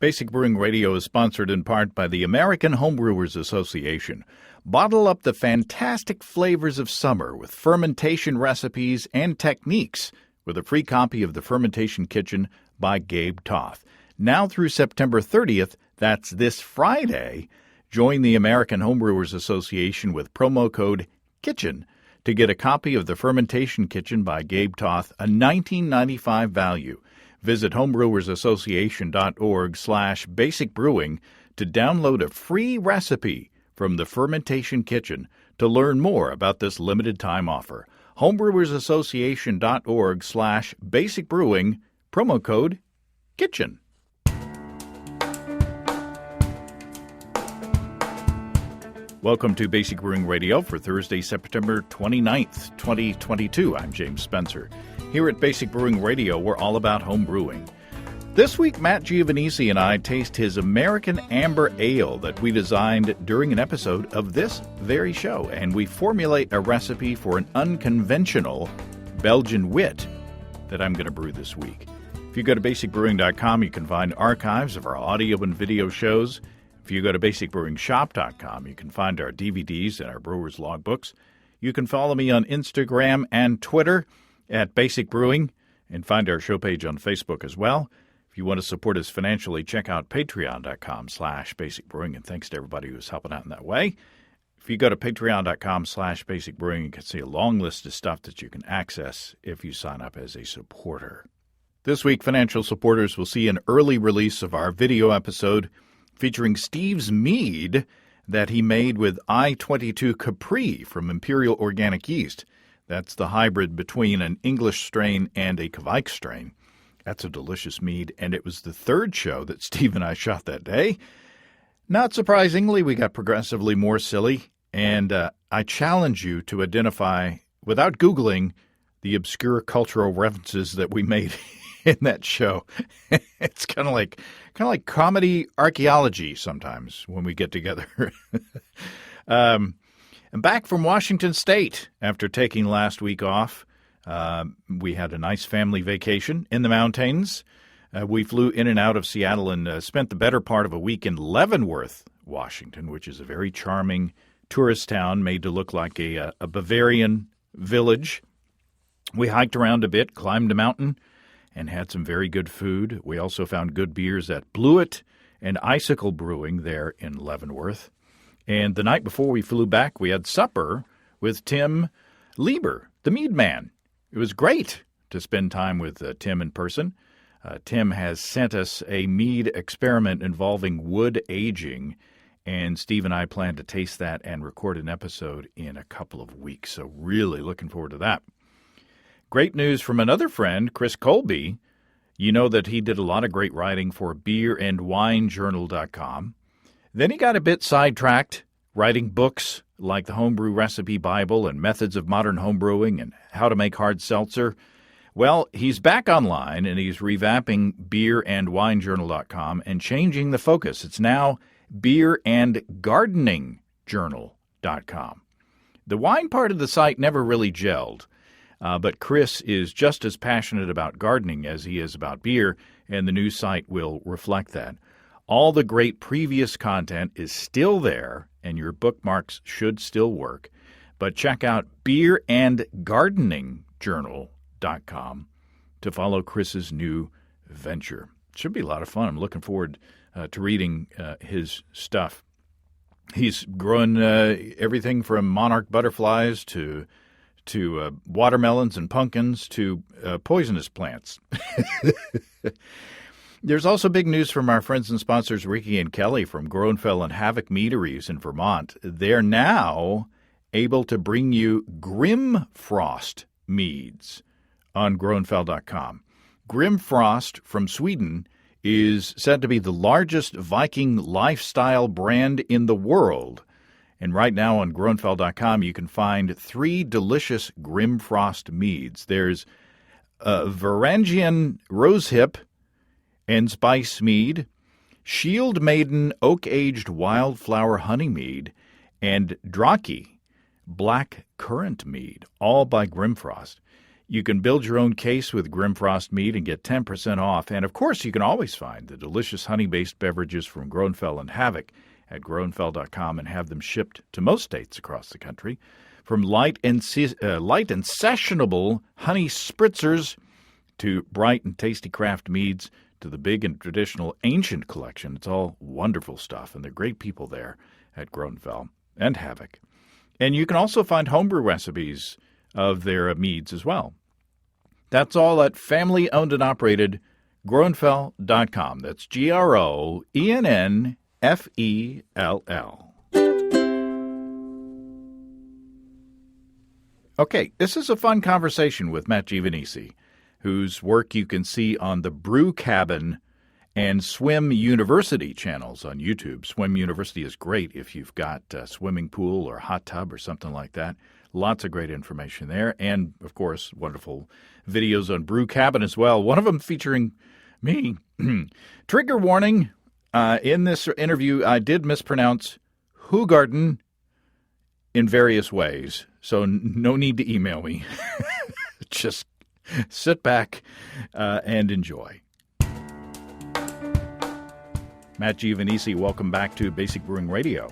Basic Brewing Radio is sponsored in part by the American Homebrewers Association. Bottle up the fantastic flavors of summer with fermentation recipes and techniques with a free copy of The Fermentation Kitchen by Gabe Toth. Now through September 30th, that's this Friday, join the American Homebrewers Association with promo code KITCHEN to get a copy of The Fermentation Kitchen by Gabe Toth, a $19.95 value. Visit homebrewersassociation.org/basicbrewing to download a free recipe from The Fermentation Kitchen to learn more about this limited time offer. homebrewersassociation.org/basicbrewing, promo code KITCHEN. Welcome to Basic Brewing Radio for Thursday, September 29th, 2022. I'm James Spencer. Here at Basic Brewing Radio, we're all about home brewing. This week, Matt Giovanisci and I taste his American Amber Ale that we designed during an episode of this very show, and we formulate a recipe for an unconventional Belgian wit that I'm going to brew this week. If you go to basicbrewing.com, you can find archives of our audio and video shows. If you go to basicbrewingshop.com, you can find our DVDs and our brewer's logbooks. You can follow me on Instagram and Twitter at Basic Brewing, and find our show page on Facebook as well. If you want to support us financially, check out patreon.com/basicbrewing, and thanks to everybody who's helping out in that way. If you go to patreon.com/basicbrewing, you can see a long list of stuff that you can access if you sign up as a supporter. This week, financial supporters will see an early release of our video episode featuring Steve's mead that he made with I-22 Capri from Imperial Organic Yeast. That's the hybrid between an English strain and a Kveik strain. That's a delicious mead, and it was the third show that Steve and I shot that day. Not surprisingly, we got progressively more silly, and I challenge you to identify, without Googling, the obscure cultural references that we made in that show. It's kind of like comedy archaeology sometimes when we get together. I'm back from Washington State after taking last week off. We had a nice family vacation in the mountains. We flew in and out of Seattle and spent the better part of a week in Leavenworth, Washington, which is a very charming tourist town made to look like a Bavarian village. We hiked around a bit, climbed a mountain, and had some very good food. We also found good beers at Blewett and Icicle Brewing there in Leavenworth. And the night before we flew back, we had supper with Tim Lieber, the mead man. It was great to spend time with Tim in person. Tim has sent us a mead experiment involving wood aging, and Steve and I plan to taste that and record an episode in a couple of weeks. So really looking forward to that. Great news from another friend, Chris Colby. You know that he did a lot of great writing for beerandwinejournal.com. Then he got a bit sidetracked, writing books like the Homebrew Recipe Bible and Methods of Modern Homebrewing and How to Make Hard Seltzer. Well, he's back online, and he's revamping beerandwinejournal.com and changing the focus. It's now beerandgardeningjournal.com. The wine part of the site never really gelled, but Chris is just as passionate about gardening as he is about beer, and the new site will reflect that. All the great previous content is still there, and your bookmarks should still work. But check out beerandgardeningjournal.com to follow Chris's new venture. It should be a lot of fun. I'm looking forward to reading his stuff. He's growing everything from monarch butterflies to watermelons and pumpkins to poisonous plants. There's also big news from our friends and sponsors, Ricky and Kelly from Groenfell and Havoc Meaderies in Vermont. They're now able to bring you Grimfrost meads on Groenfell.com. Grimfrost from Sweden is said to be the largest Viking lifestyle brand in the world. And right now on Groenfell.com, you can find 3 delicious Grimfrost meads. There's Varangian Rosehip and Spice Mead, Shield Maiden Oak-Aged Wildflower Honey Mead, and Draki Black Currant Mead, all by Grimfrost. You can build your own case with Grimfrost mead and get 10% off. And, of course, you can always find the delicious honey-based beverages from Groenfell and Havoc at groenfell.com and have them shipped to most states across the country. From light and sessionable honey spritzers to bright and tasty craft meads to the big and traditional ancient collection. It's all wonderful stuff, and they're great people there at Groenfell and Havoc. And you can also find homebrew recipes of their meads as well. That's all at family-owned and operated Groenfell.com. That's GROENNFELL. Okay, this is a fun conversation with Matt Giovanisci, whose work you can see on the Brew Cabin and Swim University channels on YouTube. Swim University is great if you've got a swimming pool or hot tub or something like that. Lots of great information there. And, of course, wonderful videos on Brew Cabin as well. One of them featuring me. Trigger warning, in this interview, I did mispronounce Hoegaarden in various ways. So no need to email me. Just sit back and enjoy. Matt Giovanisci, welcome back to Basic Brewing Radio.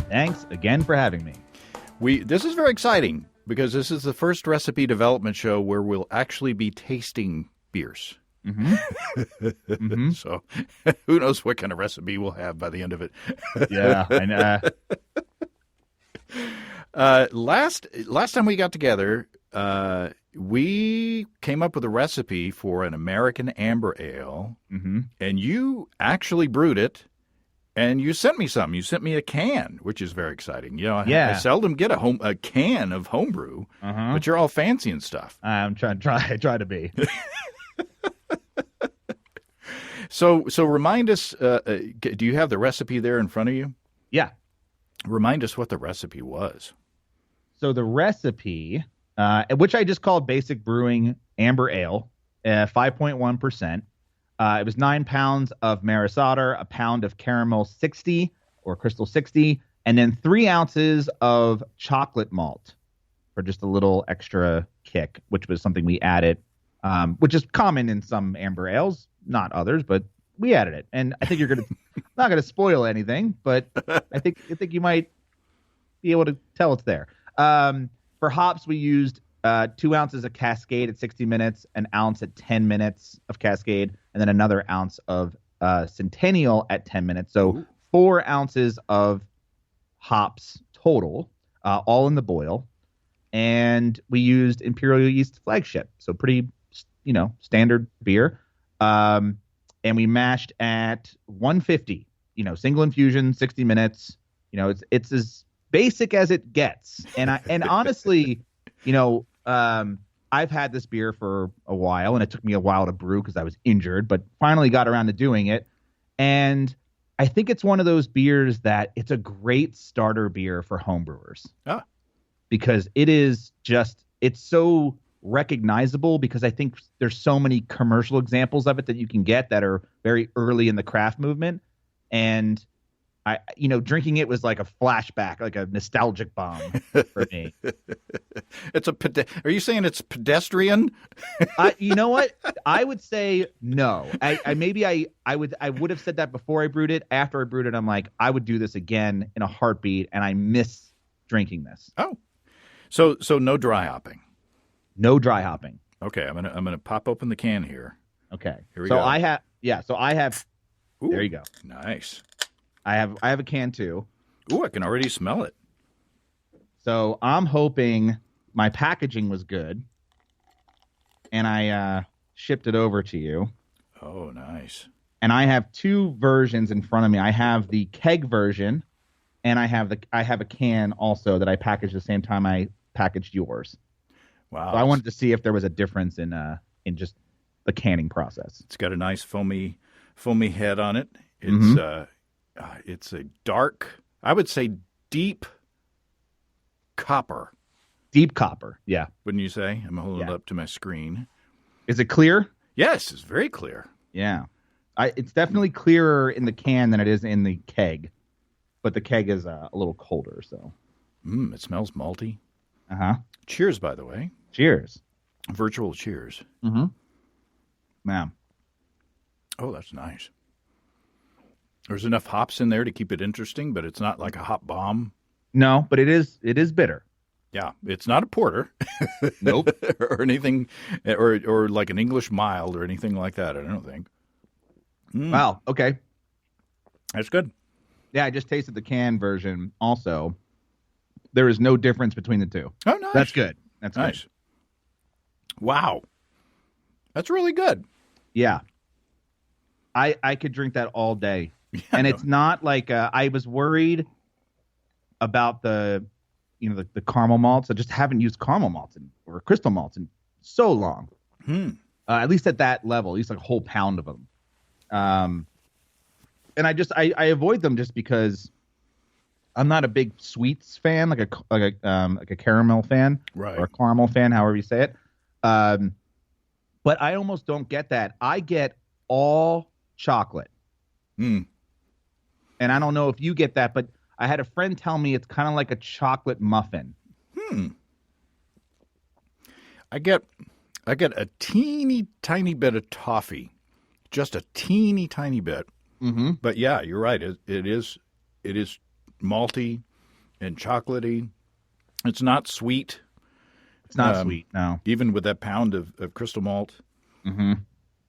Thanks again for having me. This is very exciting because this is the first recipe development show where we'll actually be tasting beers. Mm-hmm. Mm-hmm. So who knows what kind of recipe we'll have by the end of it. Yeah, I know. Last time we got together, we came up with a recipe for an American amber ale, and you actually brewed it, and you sent me some. You sent me a can, which is very exciting. You know, I seldom get a can of homebrew, but you're all fancy and stuff. I'm try to be. So remind us, do you have the recipe there in front of you? Yeah. Remind us what the recipe was. So the recipe, which I just called Basic Brewing Amber Ale, 5.1%. It was 9 pounds of Maris Otter, a pound of Caramel 60 or Crystal 60, and then 3 ounces of chocolate malt for just a little extra kick, which was something we added, which is common in some amber ales, not others, but we added it. And I think you're not gonna spoil anything, but I think you might be able to tell it's there. For hops, we used 2 ounces of Cascade at 60 minutes, an ounce at 10 minutes of Cascade, and then another ounce of Centennial at 10 minutes. So 4 ounces of hops total, all in the boil. And we used Imperial Yeast Flagship, so pretty, standard beer. And we mashed at 150, single infusion, 60 minutes. It's as basic as it gets. And honestly, I've had this beer for a while, and it took me a while to brew because I was injured, but finally got around to doing it. And I think it's one of those beers that it's a great starter beer for homebrewers. Because it's so recognizable, because I think there's so many commercial examples of it that you can get that are very early in the craft movement. And drinking it was like a flashback, like a nostalgic bomb for me. Are you saying it's pedestrian? You know what? I would say no. I would have said that before I brewed it. After I brewed it, I'm like, I would do this again in a heartbeat, and I miss drinking this. Oh, so no dry hopping. No dry hopping. Okay, I'm gonna pop open the can here. Okay. Here we go. I have. Ooh, there you go. Nice. I have a can too. Ooh, I can already smell it. So I'm hoping my packaging was good, and I shipped it over to you. Oh, nice. And I have 2 versions in front of me. I have the keg version, and I have a can also that I packaged the same time I packaged yours. Wow. So I wanted to see if there was a difference in just the canning process. It's got a nice foamy head on it. It's it's a dark, I would say deep copper. Deep copper, yeah. Wouldn't you say? I'm holding it up to my screen. Is it clear? Yes, it's very clear. Yeah. It's definitely clearer in the can than it is in the keg. But the keg is a little colder, so. It smells malty. Uh-huh. Cheers, by the way. Cheers. Virtual cheers. Mm-hmm. Man. Oh, that's nice. There's enough hops in there to keep it interesting, but it's not like a hop bomb. No, but it is bitter. Yeah, it's not a porter. Nope. or anything, or like an English mild or anything like that. I don't think. Wow. Okay. That's good. Yeah, I just tasted the canned version. Also, there is no difference between the two. Oh, nice. That's good. That's nice. Good. Wow, that's really good. Yeah, I could drink that all day, and it's not like I was worried about the caramel malts. I just haven't used caramel malts or crystal malts in so long. At least at that level, at least like a whole pound of them. And I avoid them just because I'm not a big sweets fan, like a caramel fan, right, or a caramel fan, however you say it. But I almost don't get that. I get all chocolate. And I don't know if you get that, but I had a friend tell me it's kind of like a chocolate muffin. I get a teeny tiny bit of toffee, just a teeny tiny bit. Mm-hmm. But yeah, you're right. It is malty and chocolatey. It's not sweet. It's not sweet, no. Even with that pound of crystal malt. Mm-hmm.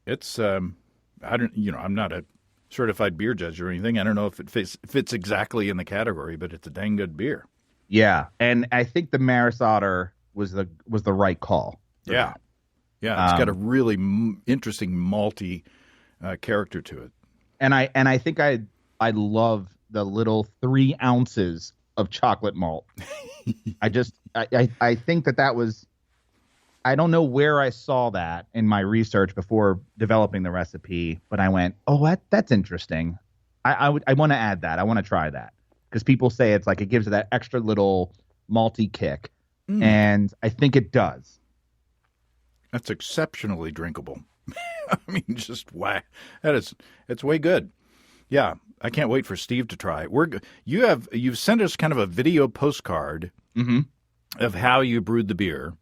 It's I'm not a certified beer judge or anything. I don't know if it fits exactly in the category, but it's a dang good beer. Yeah, and I think the Maris Otter was the right call. Yeah, that. Yeah, it's got a really interesting malty character to it. And I think I love the little 3 ounces of chocolate malt. I think that was, I don't know where I saw that in my research before developing the recipe, but I went, oh, that's interesting. I want to add that. I want to try that because people say it's like it gives it that extra little malty kick, and I think it does. That's exceptionally drinkable. I mean, just wow, it's way good. Yeah, I can't wait for Steve to try it. You've sent us kind of a video postcard of how you brewed the beer,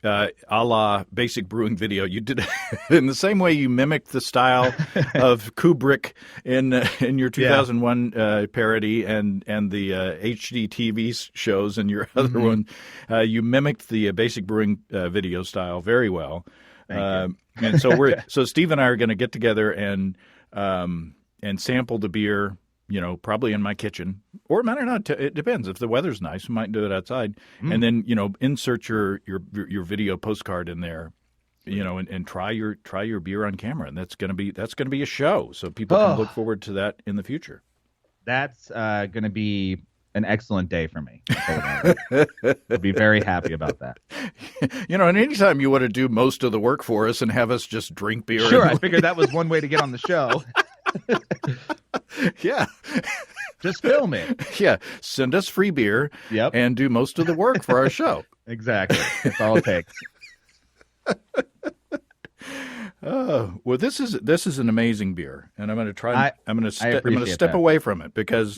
a la Basic Brewing Video. You did it in the same way you mimicked the style of Kubrick in your 2001 parody and the HD TV shows and your other one. You mimicked the Basic Brewing Video style very well. Thank you. And so Steve and I are going to get together and sample the beer, probably in my kitchen, or it might not. It depends. If the weather's nice, we might do it outside, and then insert your video postcard in there, and try your beer on camera, and that's gonna be a show, so people can look forward to that in the future. That's gonna be an excellent day for me. I'll be very happy about that. And anytime you want to do most of the work for us and have us just drink beer. Sure, I figured that was one way to get on the show. Yeah. Just film it. Yeah. Send us free beer and do most of the work for our show. Exactly. That's all it takes. Oh, well, this is an amazing beer, and I'm going to try. I'm going to step away from it because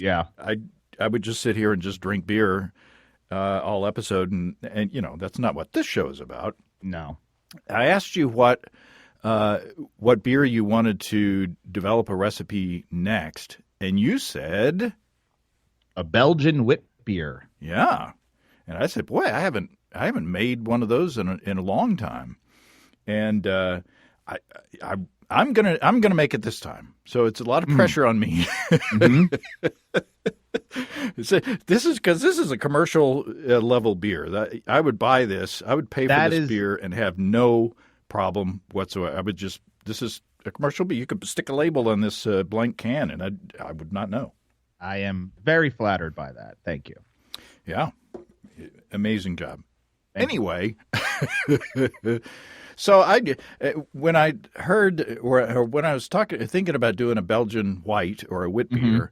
I would just sit here and just drink beer all episode, and that's not what this show is about. No. I asked you what beer you wanted to develop a recipe next, and you said a Belgian Witbier. Yeah, and I said, boy, I haven't made one of those in a long time, and I'm gonna make it this time. So it's a lot of pressure on me. This is a commercial level beer. I would buy this. I would pay for this beer and have no problem whatsoever. This is a commercial beer. You could stick a label on this blank can, and I would not know. I am very flattered by that. Thank you. Yeah, amazing job. Anyway. So when I heard or when I was thinking about doing a Belgian white or a wit beer,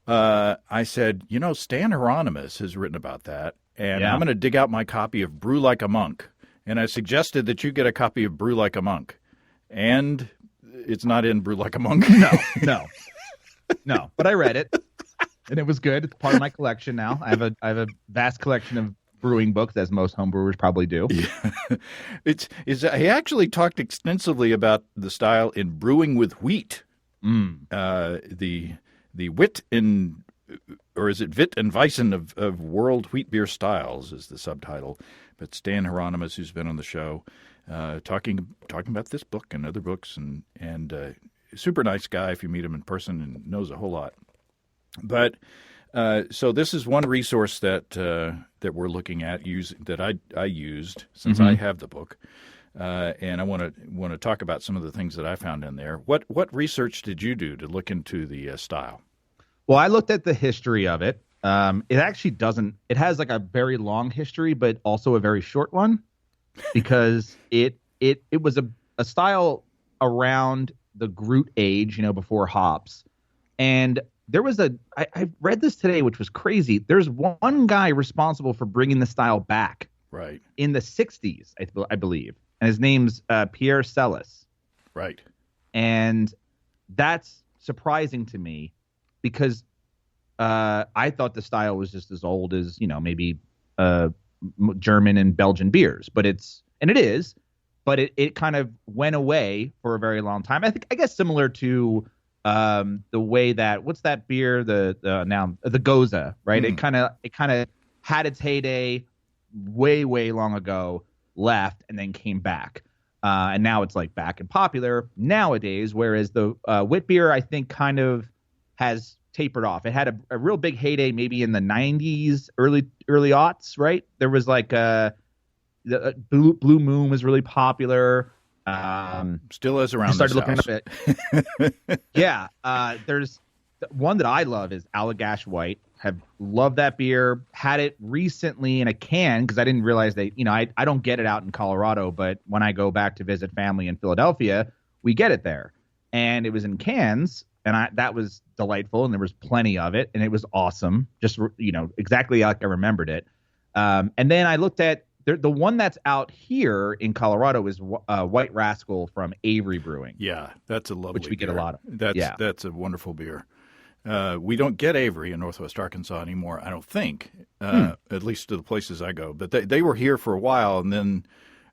I said, Stan Hieronymus has written about that, and I'm going to dig out my copy of Brew Like a Monk. And I suggested that you get a copy of Brew Like a Monk, and it's not in Brew Like a Monk. No. But I read it, and it was good. It's part of my collection now. I have a vast collection of brewing books, as most homebrewers probably do. Yeah. He actually talked extensively about the style in Brewing with Wheat. The wit in, or is it Wit and Weissen of world wheat beer styles is the subtitle. But Stan Hieronymus, who's been on the show, talking about this book and other books, and super nice guy if you meet him in person, and knows a whole lot. But so this is one resource that we're looking at that I used since I have the book, and I want to talk about some of the things that I found in there. What research did you do to look into the style? Well, I looked at the history of it. It actually doesn't. It has like a very long history, but also a very short one, because it was a style around the Groot age, before hops, and there was I read this today, which was crazy. There's one guy responsible for bringing the style back, right, in the 60s, I believe, and his name's Pierre Celis, right, and that's surprising to me, because I thought the style was just as old as, maybe German and Belgian beers, but it is, but it kind of went away for a very long time. I guess similar to the way that, what's that beer, the Goza, right? It kind of had its heyday way, way long ago, left, and then came back. And now it's like back and popular nowadays, whereas the wit beer, I think, kind of has tapered off. It had a real big heyday maybe in the 90s, early aughts, right? There was like the Blue Moon was really popular. Still is around. Started looking up at yeah. There's one that I love is Allagash White. Have loved that beer. Had it recently in a can, because I didn't realize I don't get it out in Colorado, but when I go back to visit family in Philadelphia, we get it there, and it was in cans. And that was delightful, and there was plenty of it, and it was awesome. Just, exactly like I remembered it. And then I looked at the one that's out here in Colorado is White Rascal from Avery Brewing. Yeah, that's a lovely which we beer. Get a lot of. That's a wonderful beer. We don't get Avery in Northwest Arkansas anymore, I don't think, at least to the places I go. But they were here for a while, and then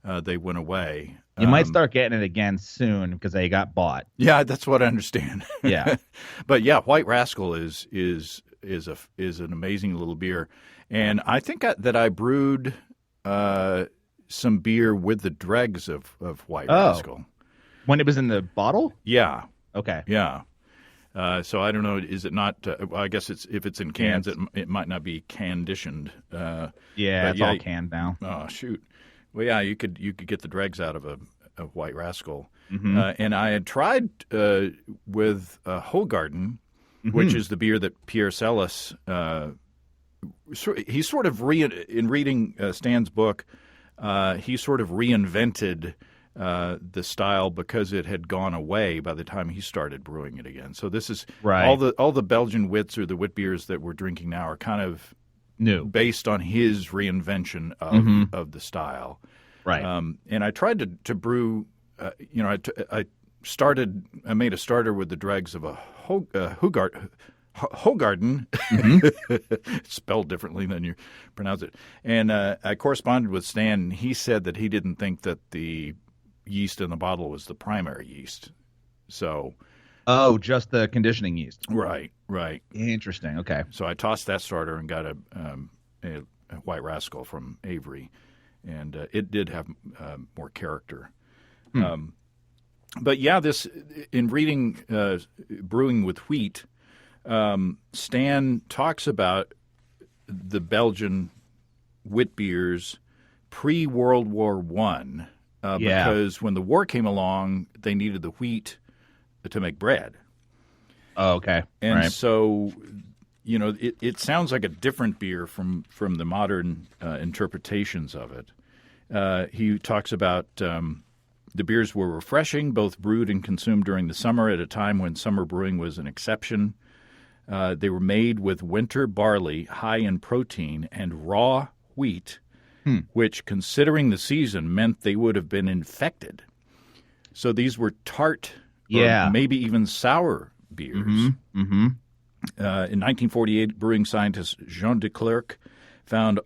they went away. You might start getting it again soon because they got bought. Yeah, that's what I understand. Yeah, but yeah, White Rascal is an amazing little beer, and I think that I brewed some beer with the dregs of White Rascal when it was in the bottle. Yeah. Okay. Yeah. So I don't know. Is it not? Well, I guess if it's in cans, it might not be conditioned. It's all canned now. Oh shoot. Well, yeah, you could get the dregs out of a White Rascal, and I had tried with Hoegaarden, which is the beer that Pierre Celis. He sort of in reading Stan's book, he sort of reinvented the style because it had gone away by the time he started brewing it again. So this is right. All the Belgian wits or the wit beers that we're drinking now are kind of new, based on his reinvention of the style. Right. And I tried to brew. I made a starter with the dregs of a Hoegaarden, spelled differently than you pronounce it. And I corresponded with Stan, and he said that he didn't think that the yeast in the bottle was the primary yeast. So, just the conditioning yeast. Right. Interesting. Okay. So I tossed that starter and got a White Rascal from Avery, and it did have more character. But yeah, this in reading Brewing with Wheat, Stan talks about the Belgian wit beers pre-World War I. Because when the war came along, they needed the wheat to make bread. Oh, okay. And so, it sounds like a different beer from the modern interpretations of it. He talks about the beers were refreshing, both brewed and consumed during the summer at a time when summer brewing was an exception. They were made with winter barley, high in protein, and raw wheat, which, considering the season, meant they would have been infected. So these were tart, or maybe even sour beers. In 1948, brewing scientist Jean de Clercq found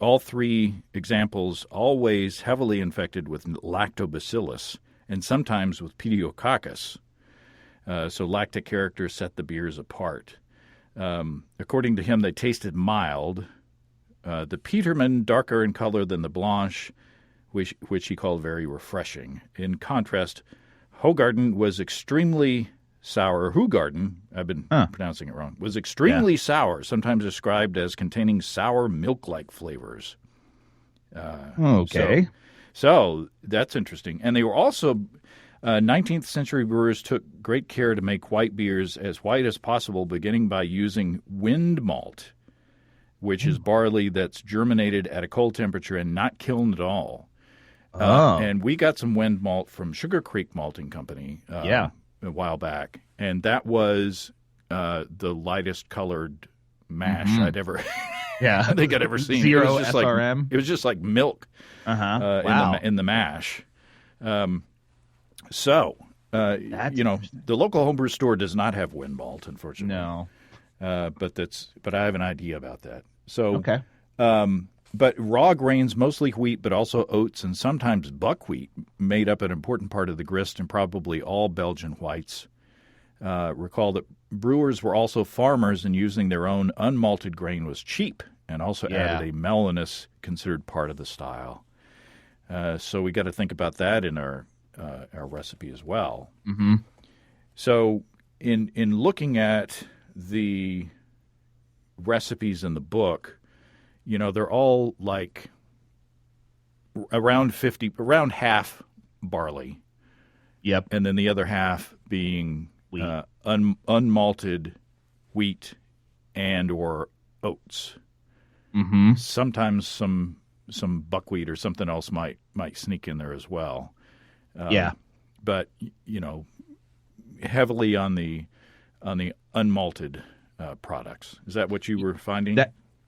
all three examples always heavily infected with lactobacillus and sometimes with pediococcus. So lactic characters set the beers apart. According to him, they tasted mild. The Peterman, darker in color than the Blanche, which he called very refreshing. In contrast, Hoegaarden was extremely sour. Hoegaarden, I've been pronouncing it wrong, was extremely sour, sometimes described as containing sour milk-like flavors. Okay. So that's interesting. And they were also, 19th century brewers took great care to make white beers as white as possible, beginning by using wind malt, which is barley that's germinated at a cold temperature and not kilned at all. And we got some wind malt from Sugar Creek Malting Company a while back, and that was the lightest colored mash I'd ever I think I'd ever seen. Zero SRM. It was just like milk Wow. in the mash. So the local homebrew store does not have wind malt, unfortunately. No. But I have an idea about that. So Okay. But raw grains, mostly wheat, but also oats and sometimes buckwheat, made up an important part of the grist and probably all Belgian whites. Recall that brewers were also farmers, and using their own unmalted grain was cheap and also added a mellowness considered part of the style. So we got to think about that in our recipe as well. Mm-hmm. So in looking at the recipes in the book, they're all like around half barley. Yep. And then the other half being Wheat. Unmalted wheat and or oats. Mm-hmm. Sometimes some buckwheat or something else might sneak in there as well. But heavily on the unmalted products. Is that what you were finding?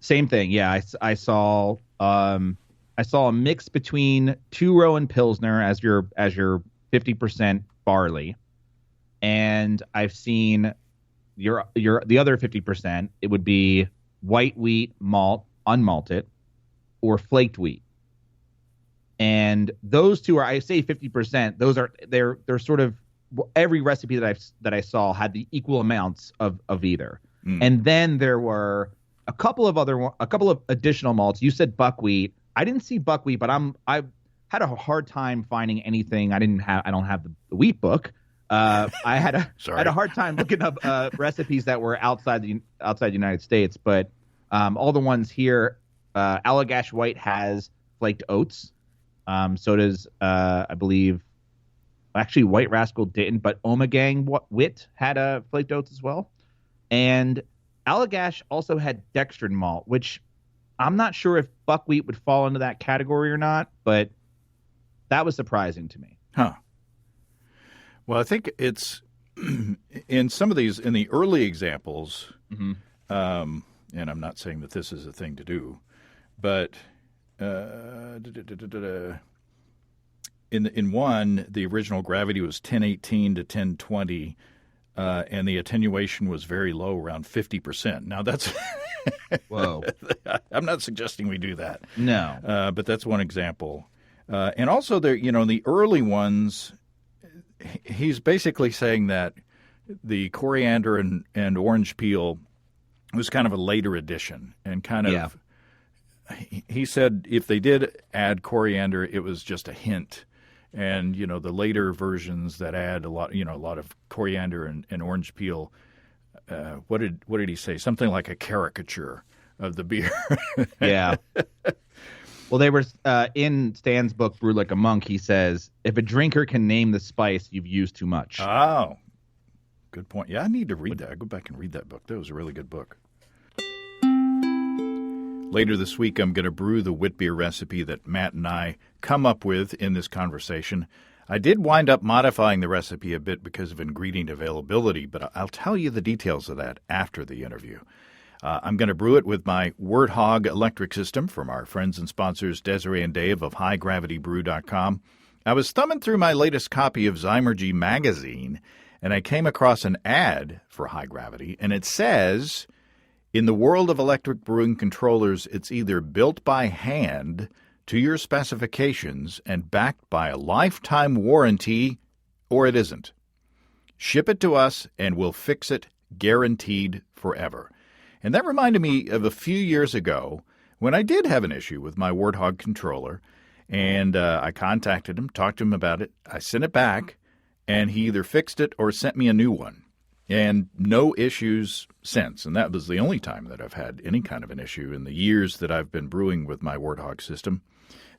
Same thing. Yeah, I saw a mix between two-row and Pilsner as your 50% barley, and I've seen the other 50%. It would be white wheat malt, unmalted, or flaked wheat. And those two are, I say 50%. They're sort of every recipe that I saw had the equal amounts of either. And then there were a couple of additional malts. You said buckwheat. I didn't see buckwheat, but I had a hard time finding anything. I don't have the wheat book. I had a hard time looking up recipes that were outside the United States. But all the ones here, Allagash White has flaked oats. So does I believe. Actually, White Rascal didn't, but Omegang Wit had flaked oats as well. And Allagash also had dextrin malt, which I'm not sure if buckwheat would fall into that category or not, but that was surprising to me. Huh. Well, I think it's in some of these, in the early examples, and I'm not saying that this is a thing to do, but in one, the original gravity was 1018 to 1020, and the attenuation was very low, around 50%. Now that's Whoa. I'm not suggesting we do that. No. But that's one example. And also there, in the early ones, he's basically saying that the coriander and orange peel was kind of a later addition, and kind of he said if they did add coriander, it was just a hint. And the later versions that add a lot of coriander and orange peel. What did he say? Something like a caricature of the beer. Yeah. Well, they were in Stan's book, Brew Like a Monk. He says, if a drinker can name the spice, you've used too much. Oh, good point. Yeah, I need to read that. I'll go back and read that book. That was a really good book. Later this week, I'm going to brew the Witbier recipe that Matt and I come up with in this conversation. I did wind up modifying the recipe a bit because of ingredient availability, but I'll tell you the details of that after the interview. I'm going to brew it with my Wordhog electric system from our friends and sponsors Desiree and Dave of HighGravityBrew.com. I was thumbing through my latest copy of Zymergy magazine, and I came across an ad for High Gravity, and it says, In the world of electric brewing controllers, it's either built by hand to your specifications and backed by a lifetime warranty, or it isn't. Ship it to us and we'll fix it, guaranteed forever. And that reminded me of a few years ago when I did have an issue with my Warthog controller, and I contacted him, talked to him about it. I sent it back, and he either fixed it or sent me a new one. And no issues since. And that was the only time that I've had any kind of an issue in the years that I've been brewing with my Warthog system.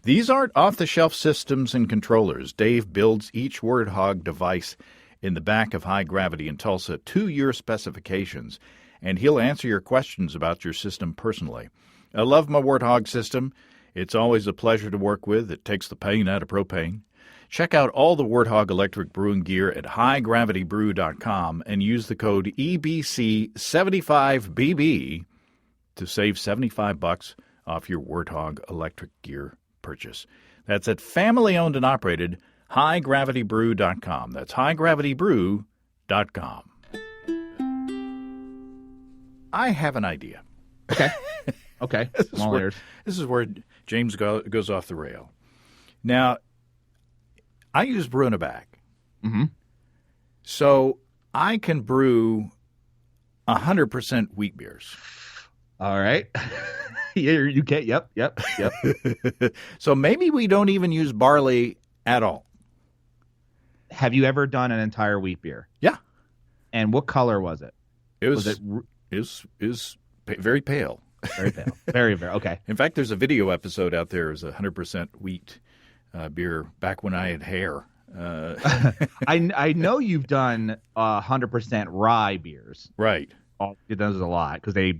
These aren't off-the-shelf systems and controllers. Dave builds each Warthog device in the back of High Gravity in Tulsa to your specifications, and he'll answer your questions about your system personally. I love my Warthog system. It's always a pleasure to work with. It takes the pain out of propane. Check out all the Warthog electric brewing gear at highgravitybrew.com and use the code EBC75BB to save $75 off your Warthog electric gear purchase. That's at family-owned and operated highgravitybrew.com. That's highgravitybrew.com. I have an idea. Okay. Okay. This is where James goes off the rail. Now, I use brew in a bag. Mm-hmm. So I can brew 100% wheat beers. All right. Yeah, you can. Yep. So maybe we don't even use barley at all. Have you ever done an entire wheat beer? Yeah. And what color was it? It was very pale. Very pale. Very, very. Okay. In fact, there's a video episode out there. It's 100% wheat beer back when I had hair. I know you've done 100% rye beers. Right. Those is a lot because they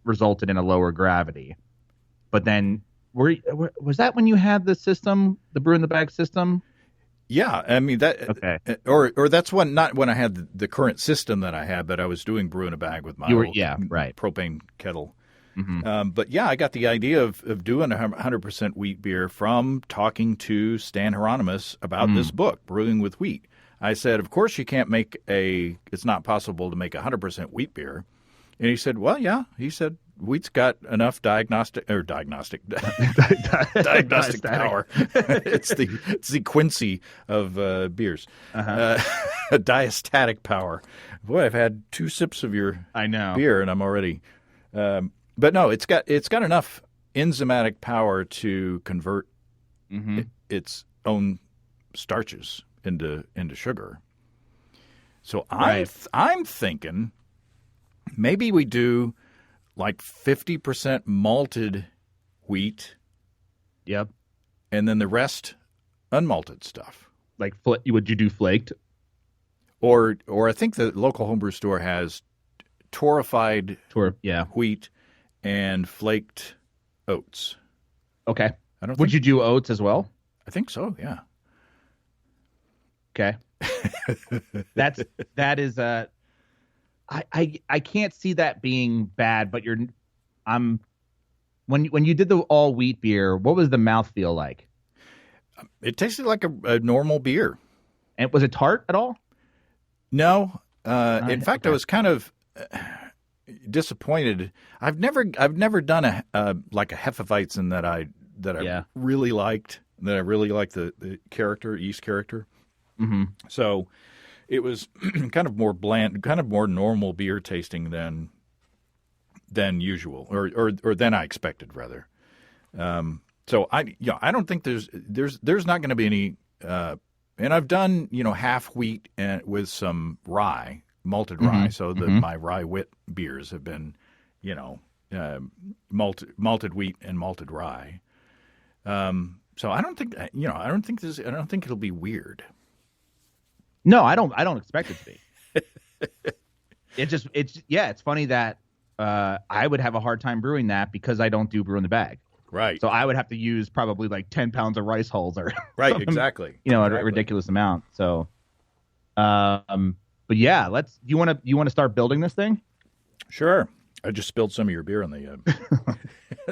resulted in a lower gravity. But then, was that when you had the system, the brew in the bag system? Yeah, I mean that. Okay. Or that's not when I had the current system that I had, but I was doing brew in a bag with my old propane kettle. Mm-hmm. But yeah, I got the idea of doing 100% wheat beer from talking to Stan Hieronymus about this book, Brewing with Wheat. I said, of course you can't it's not possible to make 100% wheat beer. And he said, well, yeah. He said, wheat's got enough diagnostic power. It's the Quincy of beers. Diastatic power. Boy, I've had 2 sips of your beer and I'm already. But no, it's got enough enzymatic power to convert its own starches into sugar. So I'm thinking maybe we do like 50% malted wheat. Yep. And then the rest unmalted stuff. Like would you do flaked? Or I think the local homebrew store has torrefied wheat and flaked oats. Okay. Would you do oats as well? I think so, yeah. Okay. that is I can't see that being bad, but when you did the all wheat beer, what was the mouthfeel like? It tasted like a normal beer. And was it tart at all? No. In fact, I was kind of disappointed. I've never done a Hefeweizen that I really liked. That I really liked the character, yeast character. Mm-hmm. So it was kind of more bland, kind of more normal beer tasting than usual, or than I expected, rather. So I don't think there's not going to be any. And I've done half wheat and with some rye, malted rye. So my rye wit beers have been malted wheat and malted rye. So I don't think it'll be weird. No, I don't expect it to be. It's funny that I would have a hard time brewing that because I don't do brew in the bag. Right. So I would have to use probably like 10 pounds of rice hulls or right, exactly. A ridiculous amount. So, but yeah, you want to start building this thing? Sure. I just spilled some of your beer on the.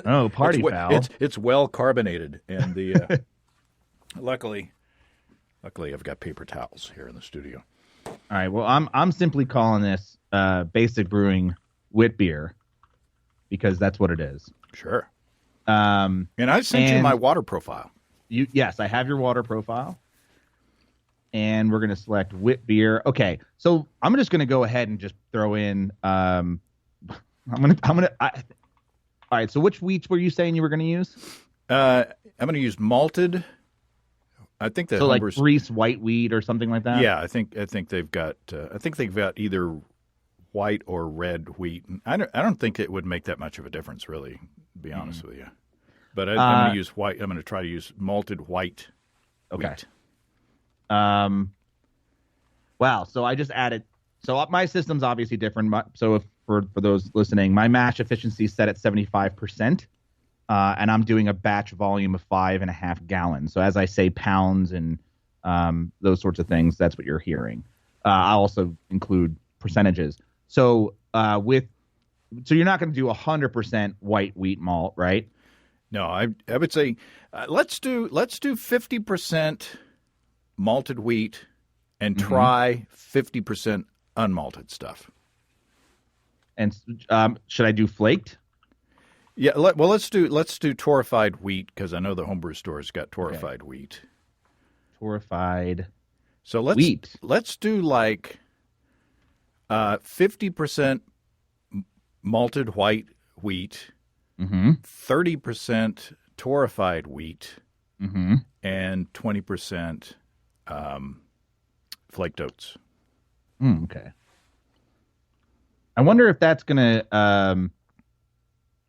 Oh, party foul! It's well carbonated, and the luckily I've got paper towels here in the studio. All right. Well, I'm simply calling this Basic Brewing Witbier, because that's what it is. Sure. And I sent you my water profile. Yes, I have your water profile. And we're going to select Witbier. Okay, so I'm just going to go ahead and just throw in. All right. So which wheats were you saying you were going to use? I'm going to use malted. I think that like Reese white wheat or something like that. Yeah, I think they've got. I think they've got either white or red wheat. I don't think it would make that much of a difference, really. To be honest with you, but I'm going to use white. I'm going to try to use malted white. Okay. Wheat. Wow. So I just added. So my system's obviously different. So if for those listening, my mash efficiency is set at 75%, and I'm doing a batch volume of 5.5 gallons. So as I say pounds and those sorts of things, that's what you're hearing. I also include percentages. So so you're not going to do 100% white wheat malt, right? No, I would say let's do 50% malted wheat and try 50% unmalted stuff. And should I do flaked? Yeah, let's do torrefied wheat because I know the homebrew stores got torrefied wheat. Torrefied. So wheat. Let's do like 50% malted white wheat, 30% torrefied wheat, and 20% flaked oats. Okay. I wonder if that's gonna.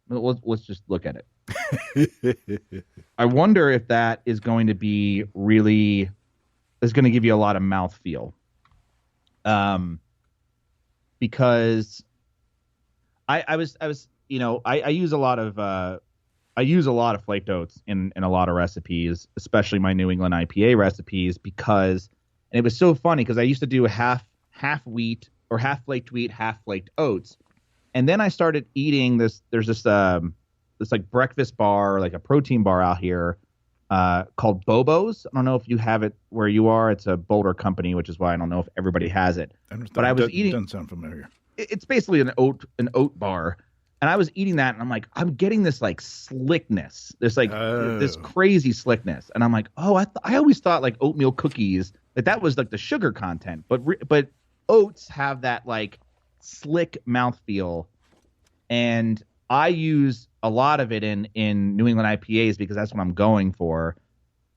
Let's just look at it. I wonder if that is going to be really is going to give you a lot of mouthfeel. Because I use a lot of flaked oats in a lot of recipes, especially my New England IPA recipes, because and it was so funny because I used to do half wheat or half flaked wheat, half flaked oats. And then I started eating this. There's this like breakfast bar, like a protein bar out here called Bobo's. I don't know if you have it where you are. It's a Boulder company, which is why I don't know if everybody has it. But I was eating. It doesn't sound familiar. It's basically an oat bar, and I was eating that, and I'm like, I'm getting this like slickness, this crazy slickness, and I'm like, oh, I always thought like oatmeal cookies that was like the sugar content, but oats have that like slick mouthfeel, and I use a lot of it in New England IPAs because that's what I'm going for.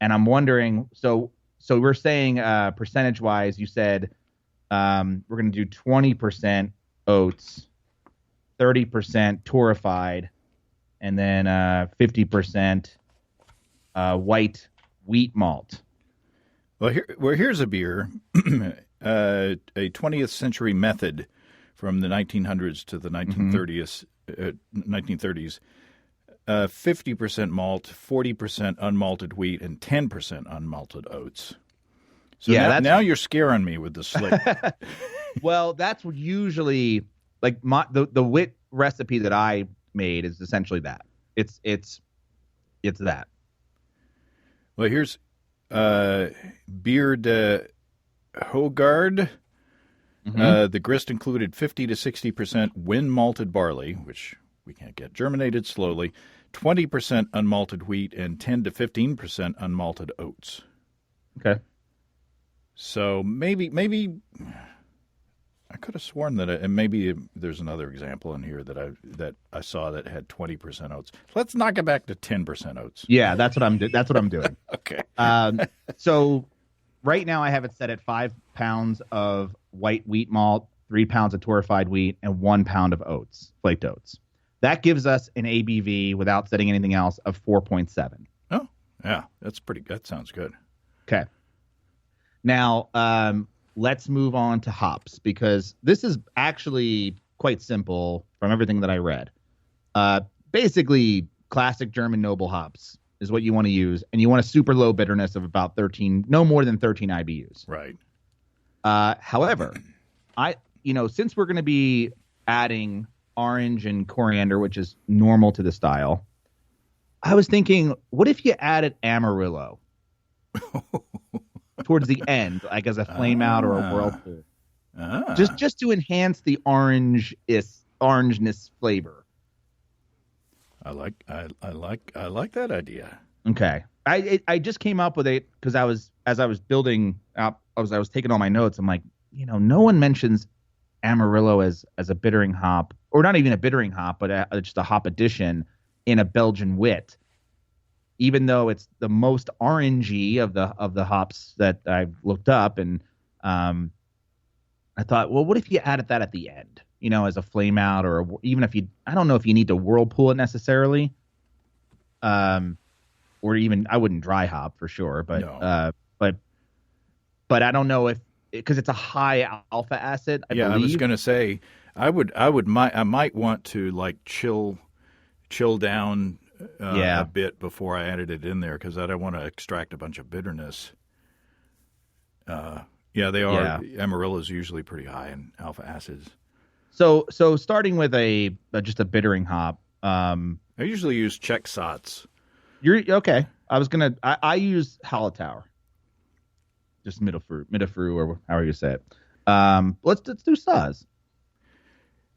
And I'm wondering, so we're saying percentage wise, you said we're going to do 20% oats, 30% torrefied, and then 50% white wheat malt. Well, here's a beer, a 20th century method from the 1900s to the 1930s. 1930s, 50% malt, 40% unmalted wheat, and 10% unmalted oats. So now you're scaring me with the slick. Well, that's usually like the wit recipe that I made is essentially that. It's that. Well, here's Bier de Hoegaard. The grist included 50 to 60% wind malted barley, which we can't get, germinated slowly, 20% unmalted wheat, and 10 to 15% unmalted oats. Okay. So maybe I could have sworn that, and maybe there's another example in here that I saw that had 20% oats. Let's knock it back to 10% oats. Yeah, that's what I'm doing. Okay. So right now I have it set at 5 pounds of white wheat malt, 3 pounds of torrefied wheat, and 1 pound of oats, flaked oats. That gives us an ABV without setting anything else of 4.7. Oh, yeah, that's pretty good. That sounds good. Okay. Now, let's move on to hops because this is actually quite simple from everything that I read. Basically, classic German noble hops is what you want to use, and you want a super low bitterness of about 13, no more than 13 IBUs. Right. However, since we're going to be adding orange and coriander, which is normal to the style, I was thinking, what if you added Amarillo towards the end, like as a flame out or a whirlpool, just to enhance the orangeness flavor. I like that idea. Okay. I just came up with it because as I was building up, I was taking all my notes. I'm like, no one mentions Amarillo as a bittering hop, or not even a bittering hop, but just a hop addition in a Belgian wit, even though it's the most orangey of the hops that I've looked up. And I thought, well, what if you added that at the end, as a flame out, or even if I don't know if you need to whirlpool it necessarily. Or even I wouldn't dry hop for sure, but No. But I don't know because it's a high alpha acid. I believe. I was going to say I might want to like chill down a bit before I added it in there because I don't want to extract a bunch of bitterness. They are. Yeah. Amarillo's usually pretty high in alpha acids. So starting with just a bittering hop. I usually use Czech Sots. You're okay. I use Hallertauer. Just Mittelfru, or however you say it. Let's do Saz.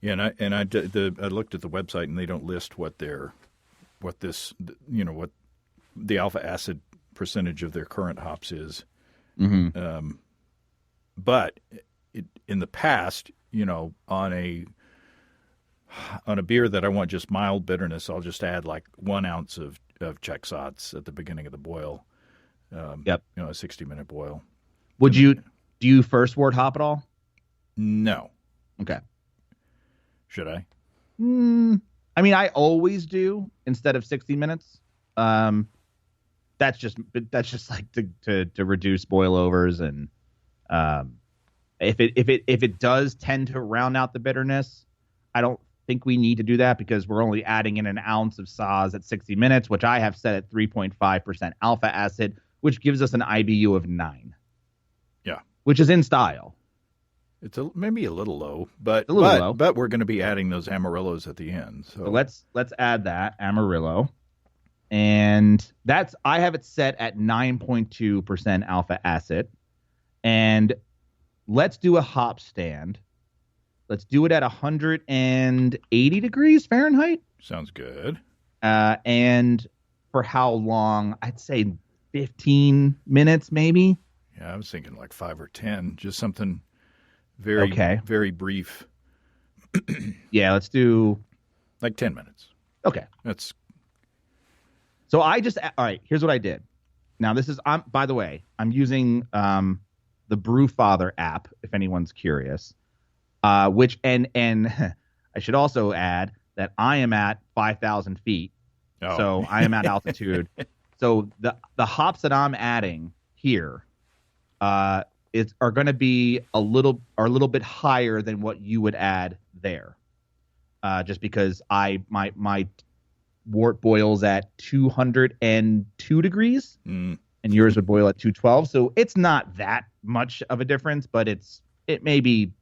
Yeah, and I looked at the website and they don't list what the alpha acid percentage of their current hops is. Mm-hmm. But in the past, on a beer that I want just mild bitterness, I'll just add like 1 ounce of Czech Sots at the beginning of the boil. Yep. A 60-minute boil. Do you first wort hop at all? No. Okay. Should I? I mean, I always do instead of 60 minutes. That's just like to reduce boilovers, and if it does tend to round out the bitterness, I don't think we need to do that because we're only adding in 1 ounce of Saz at 60 minutes, which I have set at 3.5% alpha acid, which gives us an IBU of 9. Yeah, which is in style. It's maybe a little low, but low. But we're going to be adding those Amarillos at the end. So let's add that Amarillo, and I have it set at 9.2% alpha acid, and let's do a hop stand. Let's do it at 180 degrees Fahrenheit. Sounds good. And for how long? I'd say 15 minutes, maybe. Yeah, I was thinking like 5 or 10, just something very brief. Yeah, let's do like 10 minutes. Okay. So all right, here's what I did. Now by the way, I'm using the Brew Father app, if anyone's curious. Which and I should also add that I am at 5,000 feet, so I am at altitude. So the hops that I'm adding here, are going to be a little bit higher than what you would add there, just because my wort boils at 202 degrees, and yours would boil at 212. So it's not that much of a difference, but it may be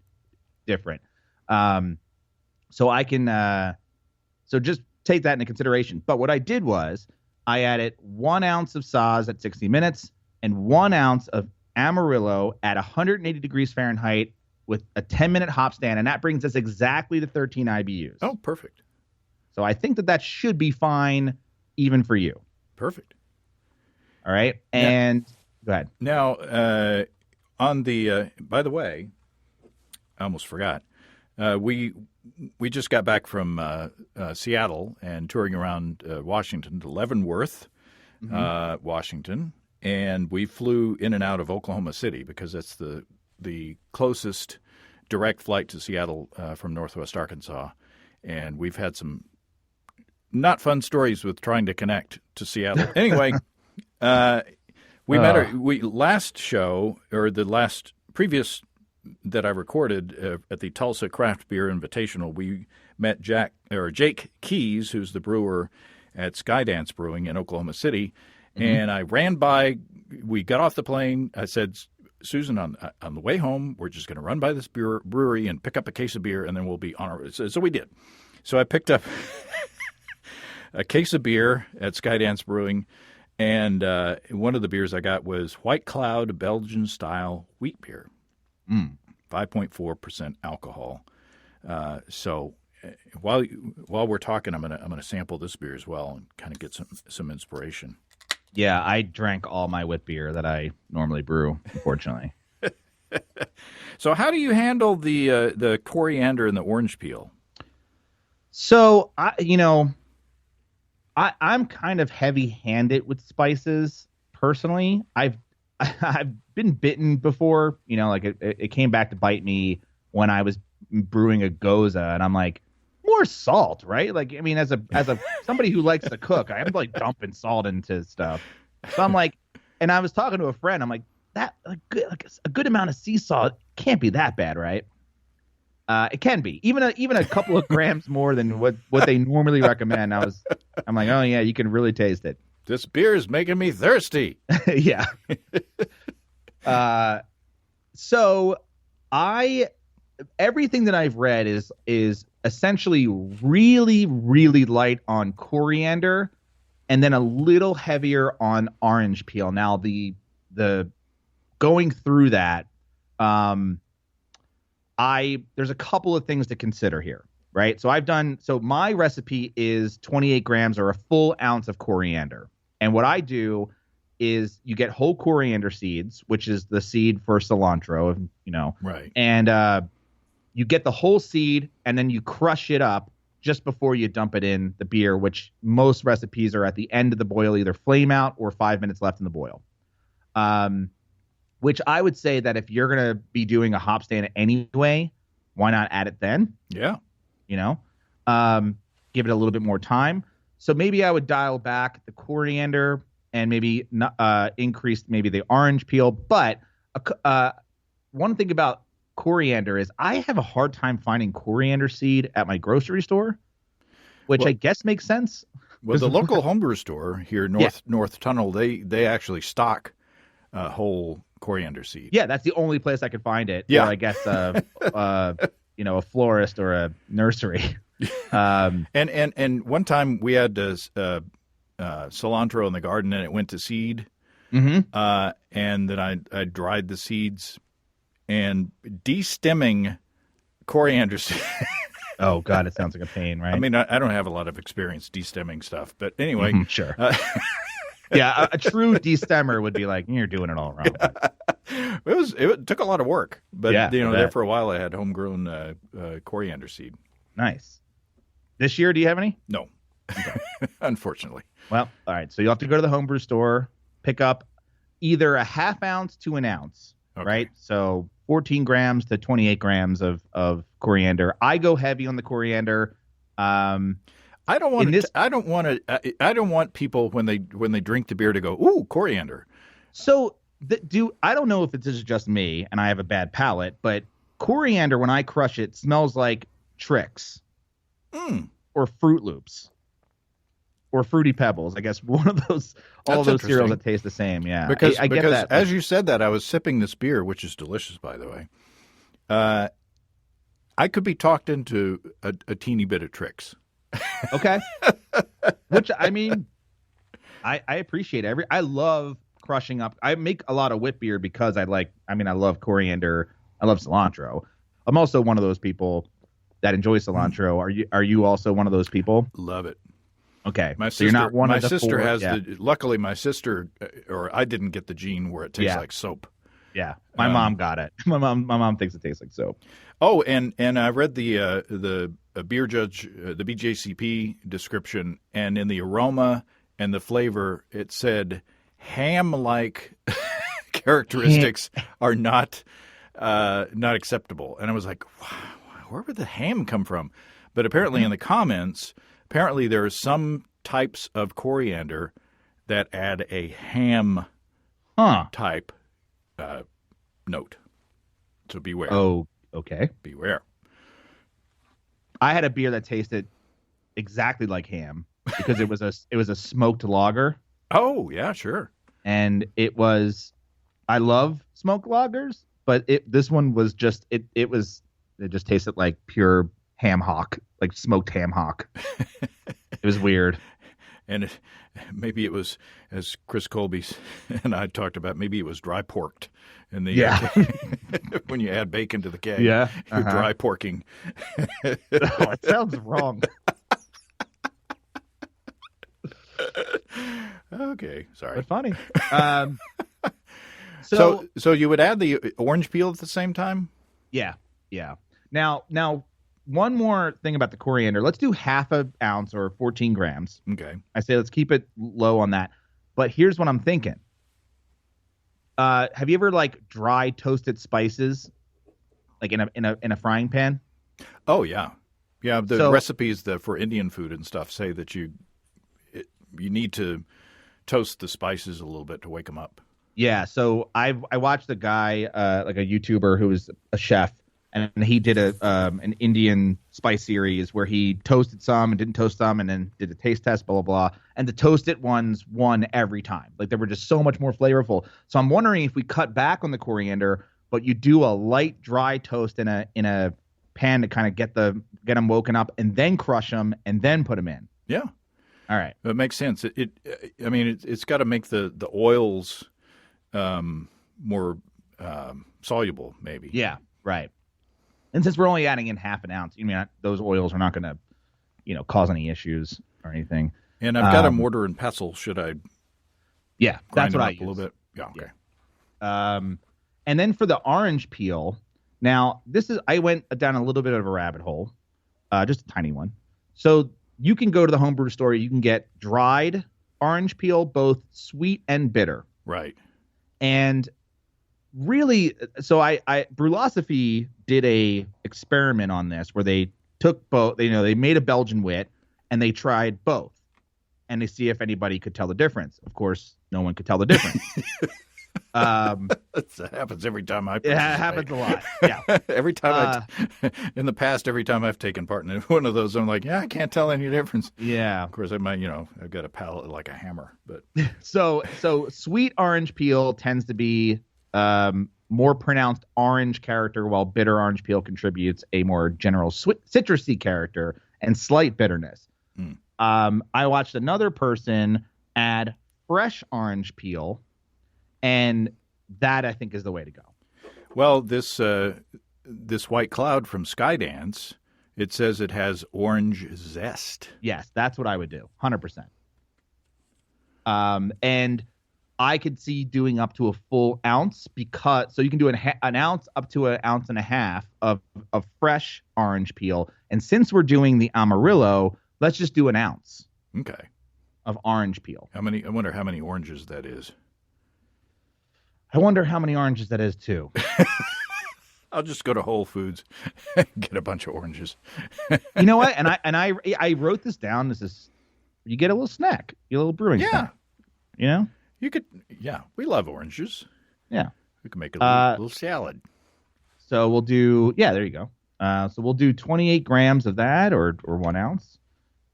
different. So I can so just take that into consideration. But what I did was I added 1 ounce of Saz at 60 minutes and 1 ounce of Amarillo at 180 degrees Fahrenheit with a 10-minute hop stand, and that brings us exactly to 13 IBUs. Oh, perfect. So I think that should be fine even for you. Perfect. All right. And go ahead. Now, on the by the way, I almost forgot. We just got back from Seattle and touring around Washington to Leavenworth, Washington, and we flew in and out of Oklahoma City because that's the closest direct flight to Seattle from Northwest Arkansas. And we've had some not fun stories with trying to connect to Seattle. Anyway, we met her. Last show, or the last previous that I recorded at the Tulsa Craft Beer Invitational, we met Jake Keys, who's the brewer at Skydance Brewing in Oklahoma City. And I ran by. We got off the plane. I said, Susan, on the way home, we're just going to run by this brewery and pick up a case of beer, and then we'll be on our way. So we did. So I picked up a case of beer at Skydance Brewing, and one of the beers I got was White Cloud Belgian-style wheat beer, 5.4% alcohol. So while we're talking, I'm gonna sample this beer as well and kind of get some inspiration. Yeah, I drank all my Witbier that I normally brew, unfortunately. So how do you handle the coriander and the orange peel? So I'm kind of heavy-handed with spices personally. I've been bitten before, like it came back to bite me when I was brewing a Goza, and I'm like, more salt, right? Like, I mean, as a somebody who likes to cook, I'm like dumping salt into stuff. So I'm like, and I was talking to a friend, I'm like, that a good amount of sea salt can't be that bad, right? It can be even a couple of grams more than what they normally recommend. I'm like, oh yeah, you can really taste it. This beer is making me thirsty. Yeah. So everything that I've read is essentially really, really light on coriander and then a little heavier on orange peel. Now the going through that, there's a couple of things to consider here, right? So my recipe is 28 grams or a full ounce of coriander. And what I do is you get whole coriander seeds, which is the seed for cilantro, Right. And you get the whole seed and then you crush it up just before you dump it in the beer, which most recipes are at the end of the boil, either flame out or 5 minutes left in the boil. Which I would say that if you're going to be doing a hop stand anyway, why not add it then? Yeah. Give it a little bit more time. So maybe I would dial back the coriander and maybe increase maybe the orange peel. But one thing about coriander is I have a hard time finding coriander seed at my grocery store, which I guess makes sense. Well, the local homebrew store here, North Tunnel, they actually stock whole coriander seed. Yeah, that's the only place I could find it. Yeah. Or I guess a florist or a nursery. And one time we had cilantro in the garden and it went to seed. Mm-hmm. And then I dried the seeds and de-stemming coriander seed. Oh God, it sounds like a pain, right? I mean, I don't have a lot of experience de-stemming stuff, but anyway. Sure. Yeah, a true de-stemmer would be like, you're doing it all wrong. It took a lot of work, but Yeah, there for a while I had homegrown coriander seed. Nice. This year, do you have any? No, unfortunately. Well, all right. So you'll have to go to the homebrew store, pick up either a half ounce to an ounce, right? So 14 grams to 28 grams of coriander. I go heavy on the coriander. I don't want people when they drink the beer to go, ooh, coriander. So I don't know if this is just me and I have a bad palate, but coriander when I crush it smells like Trix or Fruit Loops or Fruity Pebbles. I guess one of those, all of those cereals that taste the same. Yeah, because I get that. As you said that, I was sipping this beer, which is delicious, by the way. I could be talked into a teeny bit of Trix. Okay. Which, I mean, I appreciate I love crushing up. I make a lot of wit beer because I love coriander. I love cilantro. I'm also one of those people that enjoy cilantro. Are you also one of those people? Love it. Okay. My sister, so you're not one of the sister four. has luckily my sister, or I didn't get the gene where it tastes like soap. Yeah. My mom got it. My mom thinks it tastes like soap. Oh, and I read the beer judge, the BJCP description, and in the aroma and the flavor, it said ham-like characteristics are not acceptable. And I was like, wow, where would the ham come from? But apparently in the comments, there are some types of coriander that add a ham type note. So beware. Oh, okay. Beware. I had a beer that tasted exactly like ham because it was a smoked lager. Oh, yeah, sure. And I love smoked lagers, but this one was just it just tasted like pure ham hock, like smoked ham hock. It was weird. And maybe it was, as Chris Colby and I talked about, maybe it was dry porked. In the when you add bacon to the keg, you're dry porking. Oh, it sounds wrong. Okay, sorry. But funny. So you would add the orange peel at the same time? Yeah. Now, one more thing about the coriander. Let's do half an ounce or 14 grams. Okay. I say let's keep it low on that. But here's what I'm thinking. Have you ever dry toasted spices, like in a frying pan? Oh yeah. The recipes for Indian food and stuff say that you need to toast the spices a little bit to wake them up. Yeah. So I watched a guy, like a YouTuber who was a chef, and he did an Indian spice series where he toasted some and didn't toast some, and then did a taste test, blah, blah, blah. And the toasted ones won every time. They were just so much more flavorful. So I'm wondering if we cut back on the coriander, but you do a light dry toast in a pan to kind of get them woken up, and then crush them and then put them in. Yeah. All right. It makes sense. It's got to make the oils more soluble, maybe. Yeah. Right. And since we're only adding in half an ounce, those oils are not going to, cause any issues or anything. And I've got a mortar and pestle. Should I? Yeah, that's what I use. A little bit. Yeah. Okay. Yeah. And then for the orange peel, now I went down a little bit of a rabbit hole, just a tiny one. So you can go to the homebrew store. You can get dried orange peel, both sweet and bitter. Right. And really, so Brewlosophy did a experiment on this where they took both. They made a Belgian wit and they tried both, and they see if anybody could tell the difference. Of course, no one could tell the difference. That happens every time I participate. It happens a lot. Yeah. Every time in the past, every time I've taken part in one of those, I'm like, I can't tell any difference. Yeah. Of course, I've got a palate like a hammer, but so sweet orange peel tends to be more pronounced orange character, while bitter orange peel contributes a more general citrusy character and slight bitterness. I watched another person add fresh orange peel, and that I think is the way to go. Well, this white cloud from Skydance, it says it has orange zest. Yes, that's what I would do, 100%. And I could see doing up to a full ounce, so you can do an ounce up to an ounce and a half of fresh orange peel. And since we're doing the Amarillo, let's just do an ounce. Okay. Of orange peel. I wonder how many oranges that is. I wonder how many oranges that is too. I'll just go to Whole Foods and get a bunch of oranges. You know what? And I wrote this down. You get a little snack, a little brewing snack. You could, we love oranges. Yeah. We can make a little salad. So we'll do, there you go. So we'll do 28 grams of that or 1 ounce.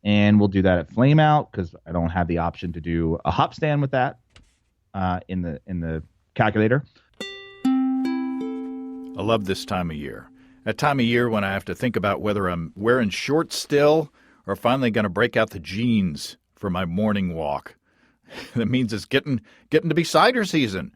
And we'll do that at flame out because I don't have the option to do a hop stand with that in the calculator. I love this time of year. That time of year when I have to think about whether I'm wearing shorts still or finally going to break out the jeans for my morning walk. That means it's getting to be cider season.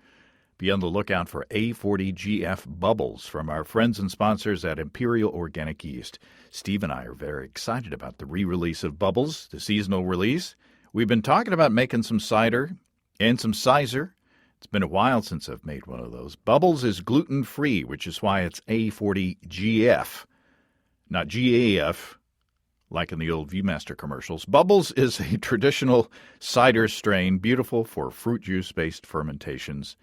Be on the lookout for A40GF bubbles from our friends and sponsors at Imperial Organic Yeast. Steve and I are very excited about the re-release of Bubbles, the seasonal release. We've been talking about making some cider and some sizer. It's been a while since I've made one of those. Bubbles is gluten-free, which is why it's A40GF, not GAF, like in the old Viewmaster commercials. Bubbles is a traditional cider strain, beautiful for fruit juice-based fermentations.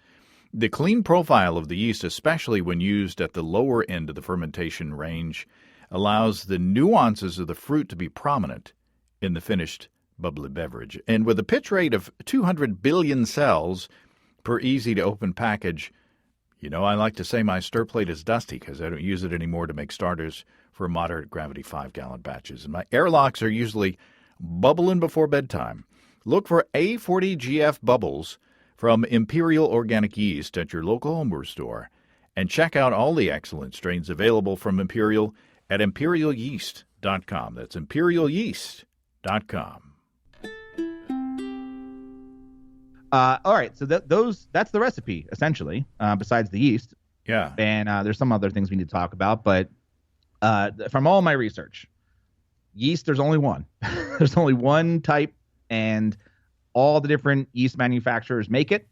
The clean profile of the yeast, especially when used at the lower end of the fermentation range, allows the nuances of the fruit to be prominent in the finished bubbly beverage. And with a pitch rate of 200 billion cells per easy-to-open package, I like to say my stir plate is dusty because I don't use it anymore to make starters for moderate gravity 5-gallon batches. And my airlocks are usually bubbling before bedtime. Look for A40GF Bubbles from Imperial Organic Yeast at your local homebrew store. And check out all the excellent strains available from Imperial at imperialyeast.com. That's imperialyeast.com. All right, so that's the recipe essentially. Besides the yeast, Yeah. and there's some other things we need to talk about, but from all my research, yeast, there's only one. There's only one type, and all the different yeast manufacturers make it.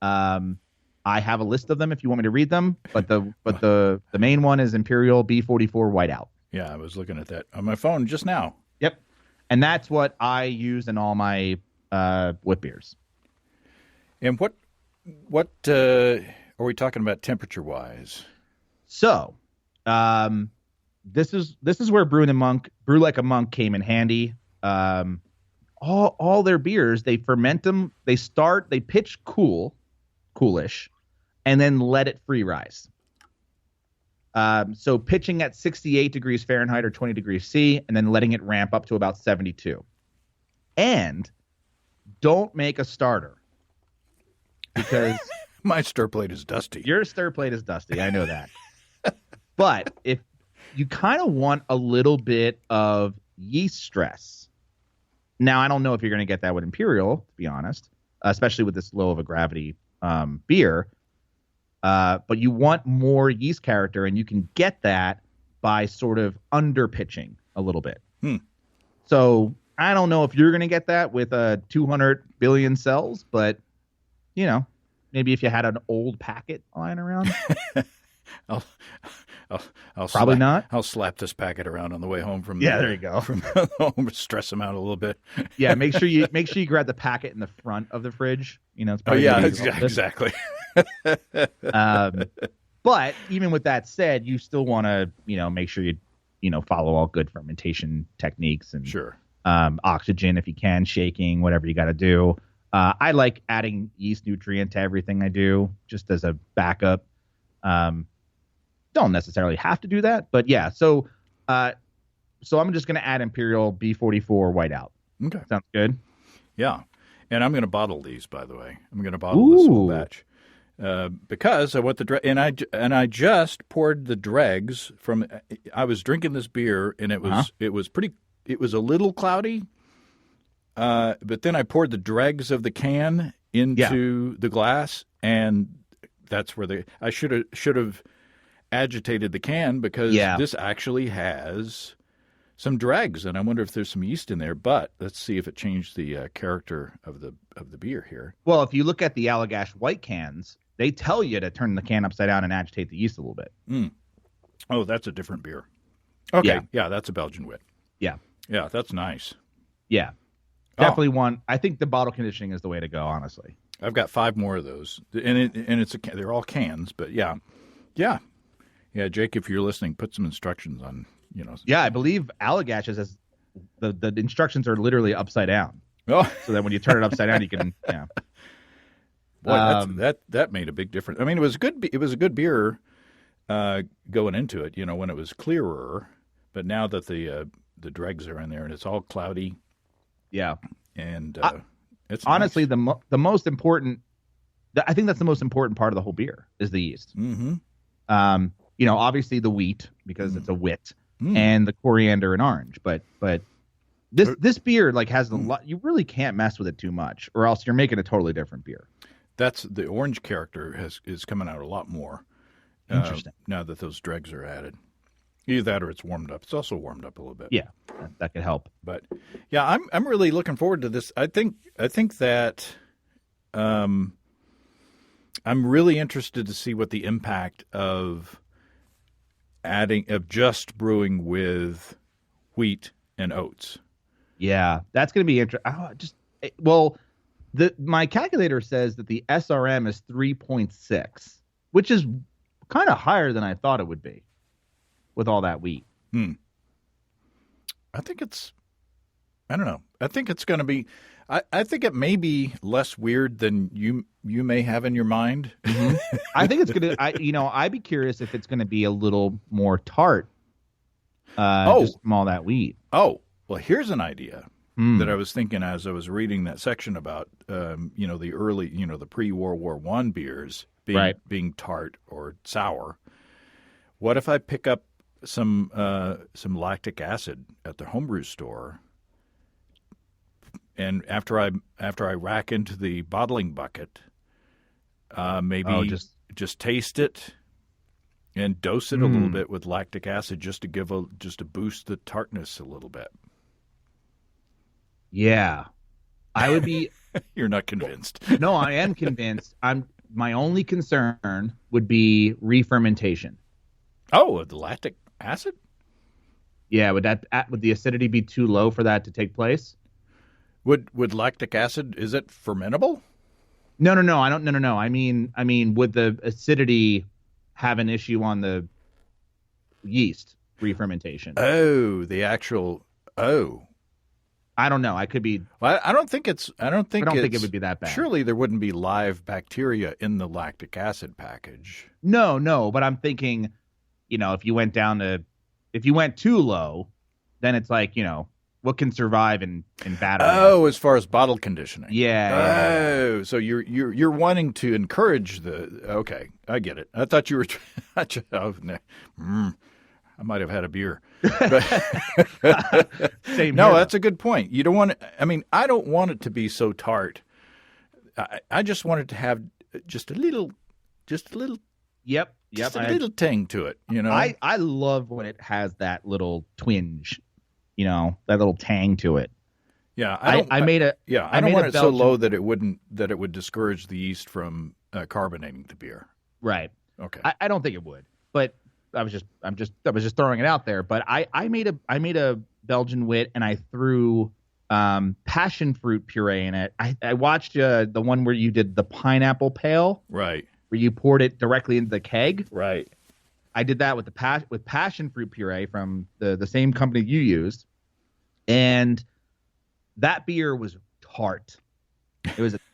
I have a list of them if you want me to read them, but the main one is Imperial B44 Whiteout. Yeah, I was looking at that on my phone just now. Yep, and that's what I use in all my wit beers. And what are we talking about temperature wise? So, this is where Brew Like a Monk came in handy. All their beers, they ferment them. They pitch coolish, and then let it free rise. So pitching at 68 degrees Fahrenheit or 20 degrees C, and then letting it ramp up to about 72. And don't make a starter, because my stir plate is dusty. Your stir plate is dusty. I know that. But if you kind of want a little bit of yeast stress, now I don't know if you're going to get that with Imperial, to be honest, especially with this low of a gravity beer. But you want more yeast character, and you can get that by sort of under pitching a little bit. So I don't know if you're going to get that with 200 billion cells, but maybe if you had an old packet lying around. I'll probably not. I'll slap this packet around on the way home from there you go. From home, stress them out a little bit. Yeah, make sure you grab the packet in the front of the fridge. It's exactly. But even with that said, you still want to make sure you follow all good fermentation techniques and sure. Oxygen if you can, shaking, whatever you got to do. I like adding yeast nutrient to everything I do, just as a backup. Don't necessarily have to do that, but yeah. So I'm just going to add Imperial B44 Whiteout. Okay, sounds good. Yeah, and I'm going to bottle these. By the way, I'm going to bottle this whole batch because I want the I just poured the dregs from. I was drinking this beer and it was it was a little cloudy, but then I poured the dregs of the can into the glass, and that's where I should have agitated the can, because this actually has some dregs, and I wonder if there's some yeast in there. But let's see if it changed the character of the beer here. Well, if you look at the Allagash white cans, they tell you to turn the can upside down and agitate the yeast a little bit. Oh, that's a different beer. Okay, yeah, that's a Belgian Wit. Yeah, that's nice. Yeah, definitely one. I think the bottle conditioning is the way to go. Honestly, I've got 5 more of those, and they're all cans, but yeah. Jake, if you're listening, put some instructions on. Yeah, I believe Allagash has the instructions are literally upside down. Oh, so that when you turn it upside down, you can. Yeah. Boy, that made a big difference. I mean, it was good. It was a good beer going into it. When it was clearer, but now that the dregs are in there and it's all cloudy. Yeah, and it's honestly nice. the most important. I think that's the most important part of the whole beer is the yeast. Mm-hmm. Obviously the wheat, because it's a wit, and the coriander and orange. But this beer has a lot. You really can't mess with it too much, or else you're making a totally different beer. That's the orange character is coming out a lot more. Interesting. Now that those dregs are added, either that or it's warmed up. It's also warmed up a little bit. Yeah, that could help. But yeah, I'm really looking forward to this. I think that. I'm really interested to see what the impact of just brewing with wheat and oats. Yeah, that's going to be interesting. My calculator says that the SRM is 3.6, which is kind of higher than I thought it would be with all that wheat. I think I don't know. I think it's going to be. I think it may be less weird than you may have in your mind. Mm-hmm. I think it's gonna. I'd be curious if it's gonna be a little more tart. Just from all that wheat. Oh, well, here's an idea that I was thinking as I was reading that section about the early the pre-World War I beers being tart or sour. What if I pick up some lactic acid at the homebrew store and after I rack into the bottling bucket, maybe just taste it and dose it a little bit with lactic acid just to boost the tartness a little bit. Yeah, I would be. You're not convinced. No, I am convinced. My only concern would be re-fermentation. Oh, the lactic acid? Yeah, would the acidity be too low for that to take place? Would lactic acid, is it fermentable? No. I don't. No. I mean, would the acidity have an issue on the yeast re-fermentation? Oh, the actual. Oh, I don't know. I could be. well, I don't think it would be that bad. Surely there wouldn't be live bacteria in the lactic acid package. No. But I'm thinking, if you went too low, then it's like, what can survive in battery? Oh, as far as bottle conditioning. Yeah. Oh, so you're wanting to encourage the. Okay, I get it. I thought you were. I might have had a beer. Same. No, here, that's a good point. You don't want it. I mean, I don't want it to be so tart. I just want it to have just a little. Yep. Just a little tang to it. I love when it has that little twinge. That little tang to it. Yeah, I made a. Yeah, I don't want it so low that it would discourage the yeast from carbonating the beer. Right. Okay. I don't think it would, but I was just throwing it out there. But I made a Belgian wit and I threw passion fruit puree in it. I watched the one where you did the pineapple pale. Right. Where you poured it directly into the keg. Right. I did that with passion fruit puree from the same company you used, and that beer was tart.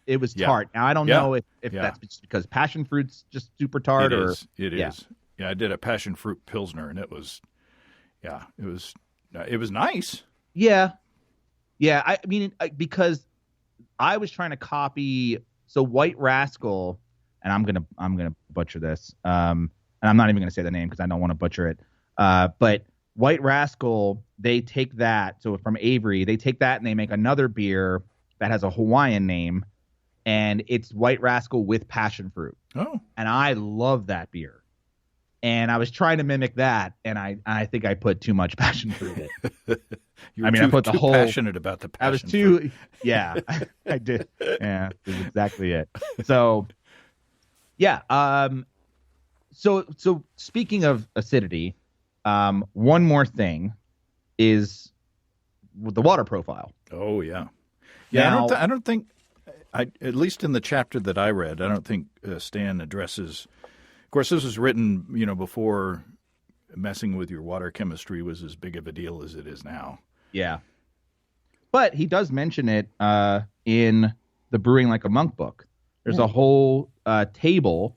It was tart. Now I don't know if that's just because passion fruit's just super tart It is. Yeah, I did a passion fruit pilsner, and it was nice. Yeah. I mean, because I was trying to copy White Rascal, and I'm gonna butcher this. And I'm not even going to say the name because I don't want to butcher it. But White Rascal, they take that. So from Avery, they take that and they make another beer that has a Hawaiian name, and it's White Rascal with passion fruit. Oh. And I love that beer. And I was trying to mimic that, and I think I put too much passion fruit in it. I put too passionate about the passion. I was too. Yeah, I did. Yeah, that's exactly it. So, yeah. So speaking of acidity, one more thing is the water profile. Oh yeah, yeah. Now, I don't think, at least in the chapter that I read, I don't think Stan addresses. Of course, this was written, before messing with your water chemistry was as big of a deal as it is now. Yeah, but he does mention it in the Brewing Like a Monk book. There's a whole table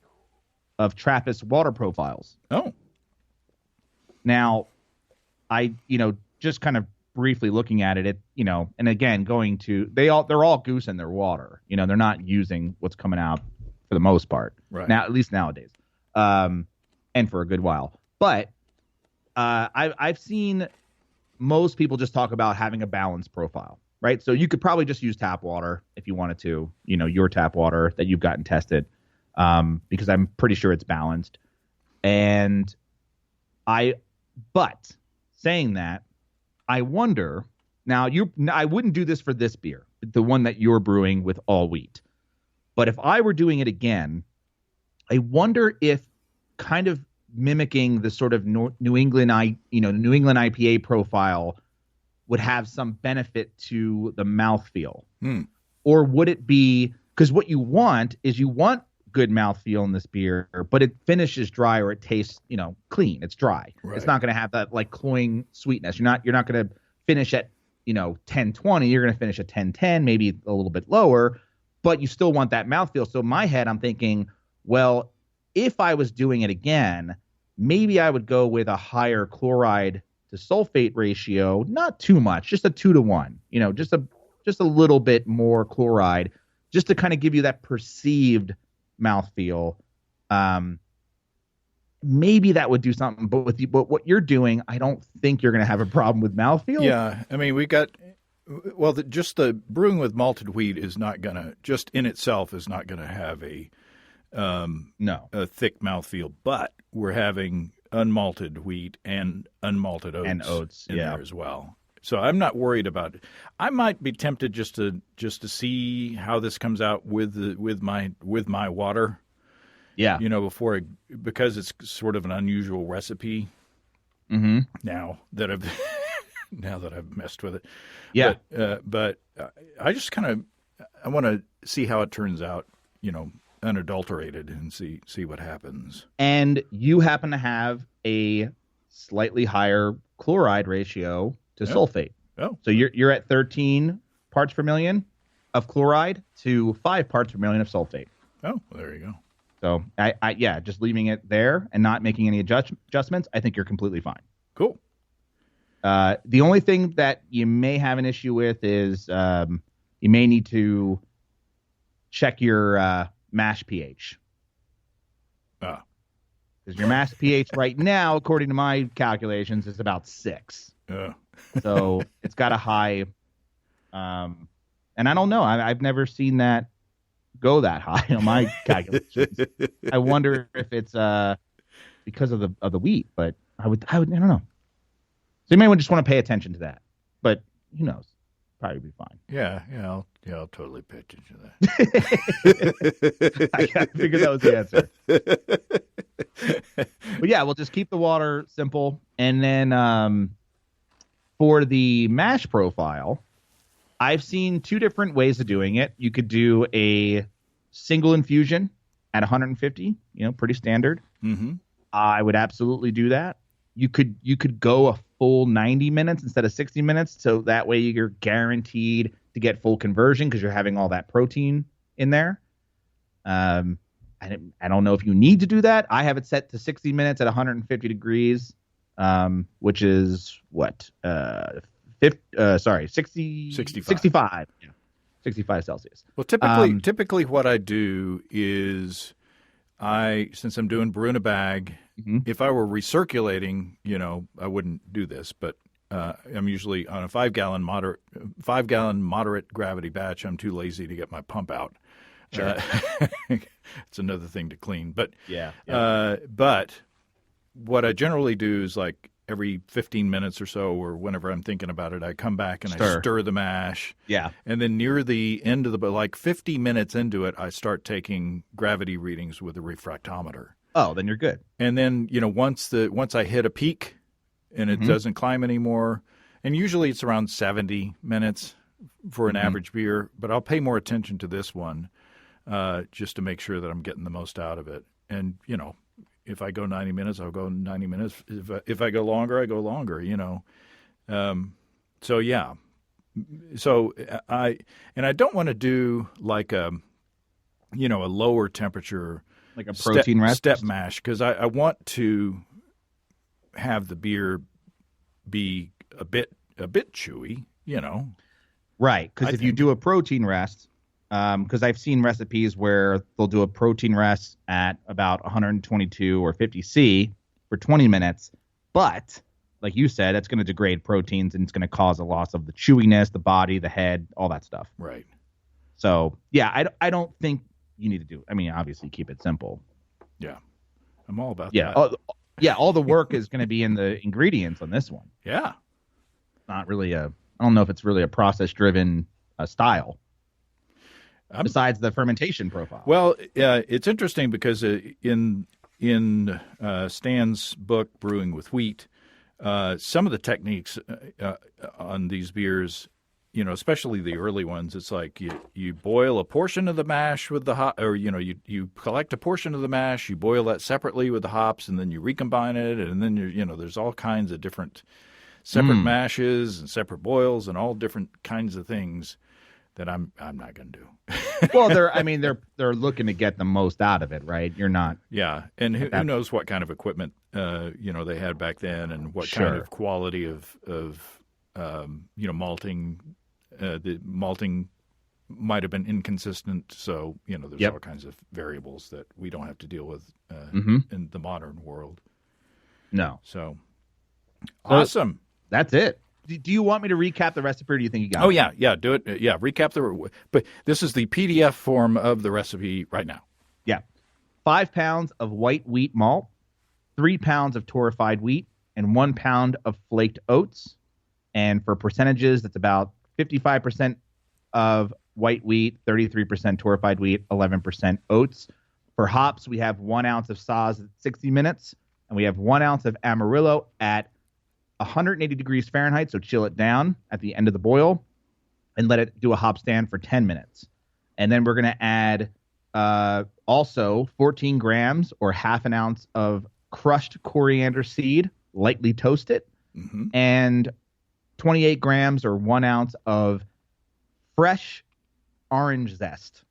of Trappist water profiles. Oh. Now, I, just kind of briefly looking at it, and again, they're all goose in their water. They're not using what's coming out for the most part. Right. Now, at least nowadays. And for a good while. But I've seen most people just talk about having a balanced profile, right? So you could probably just use tap water if you wanted to, your tap water that you've gotten tested. Because I'm pretty sure it's balanced. But saying that, I wonder, I wouldn't do this for this beer, the one that you're brewing with all wheat. But if I were doing it again, I wonder if kind of mimicking the sort of New England IPA profile would have some benefit to the mouthfeel. Or would it be, because what you want good mouthfeel in this beer, but it finishes dry or it tastes, clean. It's dry. Right. It's not going to have that like cloying sweetness. You're not going to finish at, 10-20. You're going to finish at 10-10, maybe a little bit lower, but you still want that mouthfeel. So in my head, I'm thinking, well, if I was doing it again, maybe I would go with a higher chloride to sulfate ratio, not too much, just a 2-to-1, just a little bit more chloride, just to kind of give you that perceived mouthfeel. Maybe that would do something, but what you're doing, I don't think you're going to have a problem with mouthfeel. Yeah, I mean, Well, just the brewing with malted wheat is not going to, just in itself, is not going to have No. a thick mouthfeel. But we're having unmalted wheat and unmalted oats, And oats, in yeah. there as well. So I'm not worried about it. I might be tempted just to see how this comes out with my water. Yeah. Because it's sort of an unusual recipe. Mm-hmm. Now that I've messed with it. Yeah. But I just I want to see how it turns out, unadulterated, and see what happens. And you happen to have a slightly higher chloride ratio to sulfate. Oh. So you're at 13 parts per million of chloride to 5 parts per million of sulfate. Oh, well, there you go. So I just leaving it there and not making any adjustments, I think you're completely fine. Cool. The only thing that you may have an issue with is you may need to check your mash pH. Ah. Because your mash pH right now, according to my calculations, is about 6. So it's got a high, and I don't know. I've never seen that go that high on my calculations. I wonder if it's because of the wheat, but I don't know. So you may just want to pay attention to that, but who knows? Probably be fine. Yeah, I'll totally pay attention to that. I figured that was the answer. But yeah, we'll just keep the water simple, and then for the mash profile, I've seen 2 different ways of doing it. You could do a single infusion at 150, pretty standard. Mm-hmm. I would absolutely do that. You could go a full 90 minutes instead of 60 minutes, so that way you're guaranteed to get full conversion because you're having all that protein in there. I don't know if you need to do that. I have it set to 60 minutes at 150 degrees, which is what? 65. 65 Celsius. Well, typically what I do is since I'm doing brew in a bag, if I were recirculating, I wouldn't do this, but I'm usually on a 5-gallon moderate gravity batch. I'm too lazy to get my pump out. Sure. It's another thing to clean, but yeah. But what I generally do is like every 15 minutes or so, or whenever I'm thinking about it, I come back and I stir the mash. Yeah. And then near the end of like 50 minutes into it, I start taking gravity readings with the refractometer. Oh, then you're good. And then, once I hit a peak and it doesn't climb anymore, and usually it's around 70 minutes for an average beer, but I'll pay more attention to this one just to make sure that I'm getting the most out of it. And, if I go 90 minutes, I'll go 90 minutes. If I go longer, I go longer, So, yeah. So I don't want to do like a lower temperature, like a protein step mash, because I want to have the beer be a bit chewy, Right, because if you do a protein rest, because I've seen recipes where they'll do a protein rest at about 122 or 50 C for 20 minutes, but like you said, it's going to degrade proteins and it's going to cause a loss of the chewiness, the body, the head, all that stuff. Right. So yeah, I don't think you need to do. I mean, obviously keep it simple. Yeah, I'm all about that. All the work is going to be in the ingredients on this one. Yeah. Not really I don't know if it's really a process-driven style. Besides the fermentation profile. Well, it's interesting because in Stan's book, Brewing with Wheat, some of the techniques on these beers, especially the early ones, it's like you boil a portion of the mash with the hop, or you collect a portion of the mash, you boil that separately with the hops, and then you recombine it, and then there's all kinds of different separate mashes and separate boils and all different kinds of things that I'm not going to do. Well, they're looking to get the most out of it, right? You're not. Yeah, and who knows what kind of equipment they had back then, and what kind of quality of malting. The malting might have been inconsistent, so there's all kinds of variables that we don't have to deal with in the modern world. No. So awesome. That's it. do you want me to recap the recipe, or do you think you got it? Oh, yeah, do it. Yeah, recap but this is the PDF form of the recipe right now. Yeah. 5 pounds of white wheat malt, 3 pounds of torrefied wheat, and 1 pound of flaked oats. And for percentages, that's about 55% of white wheat, 33% torrefied wheat, 11% oats. For hops, we have 1 ounce of Saaz at 60 minutes, and we have 1 ounce of Amarillo at 180 degrees Fahrenheit, so chill it down at the end of the boil and let it do a hop stand for 10 minutes. And then we're going to add also 14 grams or half an ounce of crushed coriander seed, lightly toast it, and 28 grams or 1 ounce of fresh orange zest,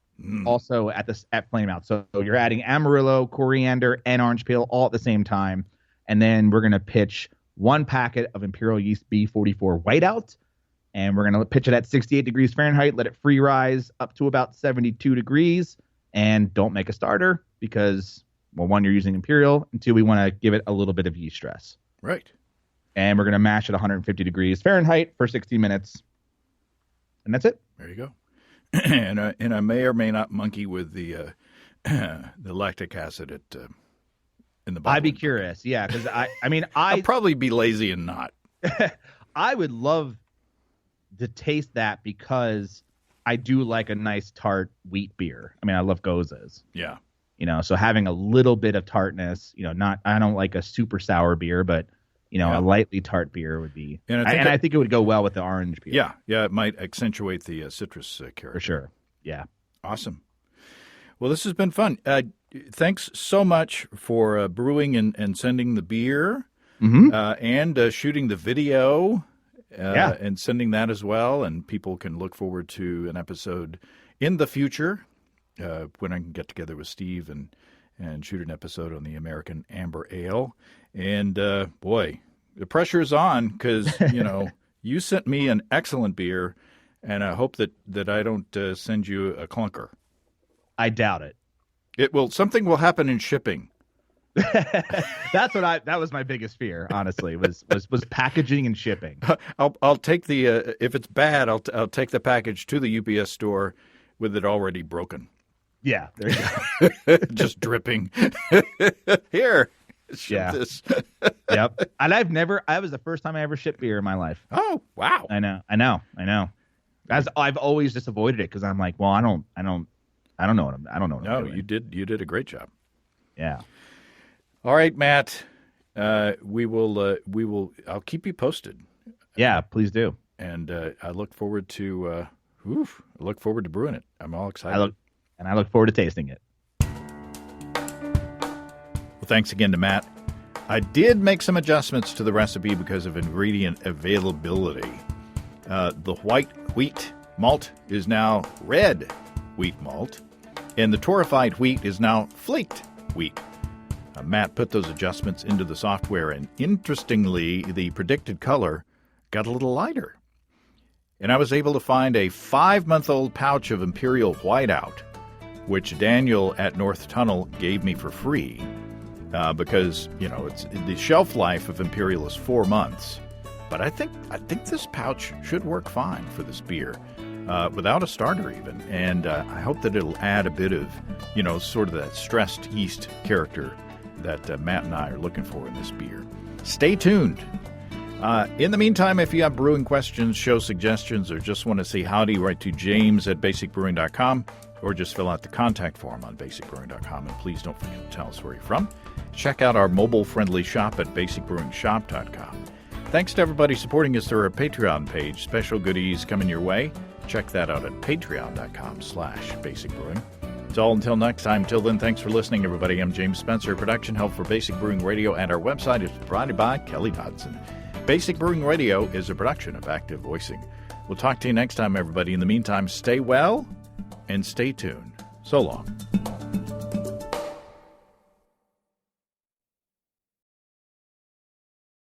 also at flame out. So you're adding Amarillo, coriander, and orange peel all at the same time. And then we're going to pitch 1 packet of Imperial Yeast B44 whiteout, and we're going to pitch it at 68 degrees Fahrenheit, let it free rise up to about 72 degrees, and don't make a starter because, well, 1, you're using Imperial, and 2, we want to give it a little bit of yeast stress. Right. And we're going to mash at 150 degrees Fahrenheit for 60 minutes, and that's it. There you go. And I may or may not monkey with the lactic acid in the bottle. I'd be curious, yeah, because I'll probably be lazy and not. I would love to taste that because I do like a nice tart wheat beer. I mean, I love Gozas. Yeah. So having a little bit of tartness, I don't like a super sour beer, but a lightly tart beer would be, and I think it would go well with the orange beer. Yeah, it might accentuate the citrus character. For sure. Yeah. Awesome. Well, this has been fun. Thanks so much for brewing and sending the beer, and shooting the video, and sending that as well. And people can look forward to an episode in the future when I can get together with Steve and shoot an episode on the American Amber Ale. And boy, the pressure's on because you sent me an excellent beer, and I hope that I don't send you a clunker. I doubt it. Something will happen in shipping. That was my biggest fear, honestly, was packaging and shipping. I'll take if it's bad, I'll take the package to the UPS store with it already broken. Yeah, there you go. Just dripping. Here, ship this. Yep. And I was the first time I ever shipped beer in my life. Oh, wow. I know. As I've always just avoided it because I'm like, well, I don't know what I'm doing. No, you did a great job. Yeah. All right, Matt. We will. I'll keep you posted. Yeah, please do. And I look forward to brewing it. I'm all excited. I look forward to tasting it. Well, thanks again to Matt. I did make some adjustments to the recipe because of ingredient availability. The white wheat malt is now red wheat malt, and the torrefied wheat is now flaked wheat. Matt put those adjustments into the software, and interestingly, the predicted color got a little lighter. And I was able to find a 5-month-old pouch of Imperial Whiteout, which Daniel at North Tunnel gave me for free, because it's the shelf life of Imperial is 4 months. But I think this pouch should work fine for this beer, without a starter even. And I hope that it'll add a bit of, sort of that stressed yeast character that Matt and I are looking for in this beer. Stay tuned. In the meantime, if you have brewing questions, show suggestions, or just want to say howdy, write to james@basicbrewing.com, or just fill out the contact form on basicbrewing.com. And please don't forget to tell us where you're from. Check out our mobile-friendly shop at basicbrewingshop.com. Thanks to everybody supporting us through our Patreon page. Special goodies coming your way. Check that out at patreon.com/basicbrewing. It's all until next time. Till then, thanks for listening, everybody. I'm James Spencer. Production help for Basic Brewing Radio and our website is provided by Kelly Dodson. Basic Brewing Radio is a production of Active Voicing. We'll talk to you next time, everybody. In the meantime, stay well and stay tuned. So long.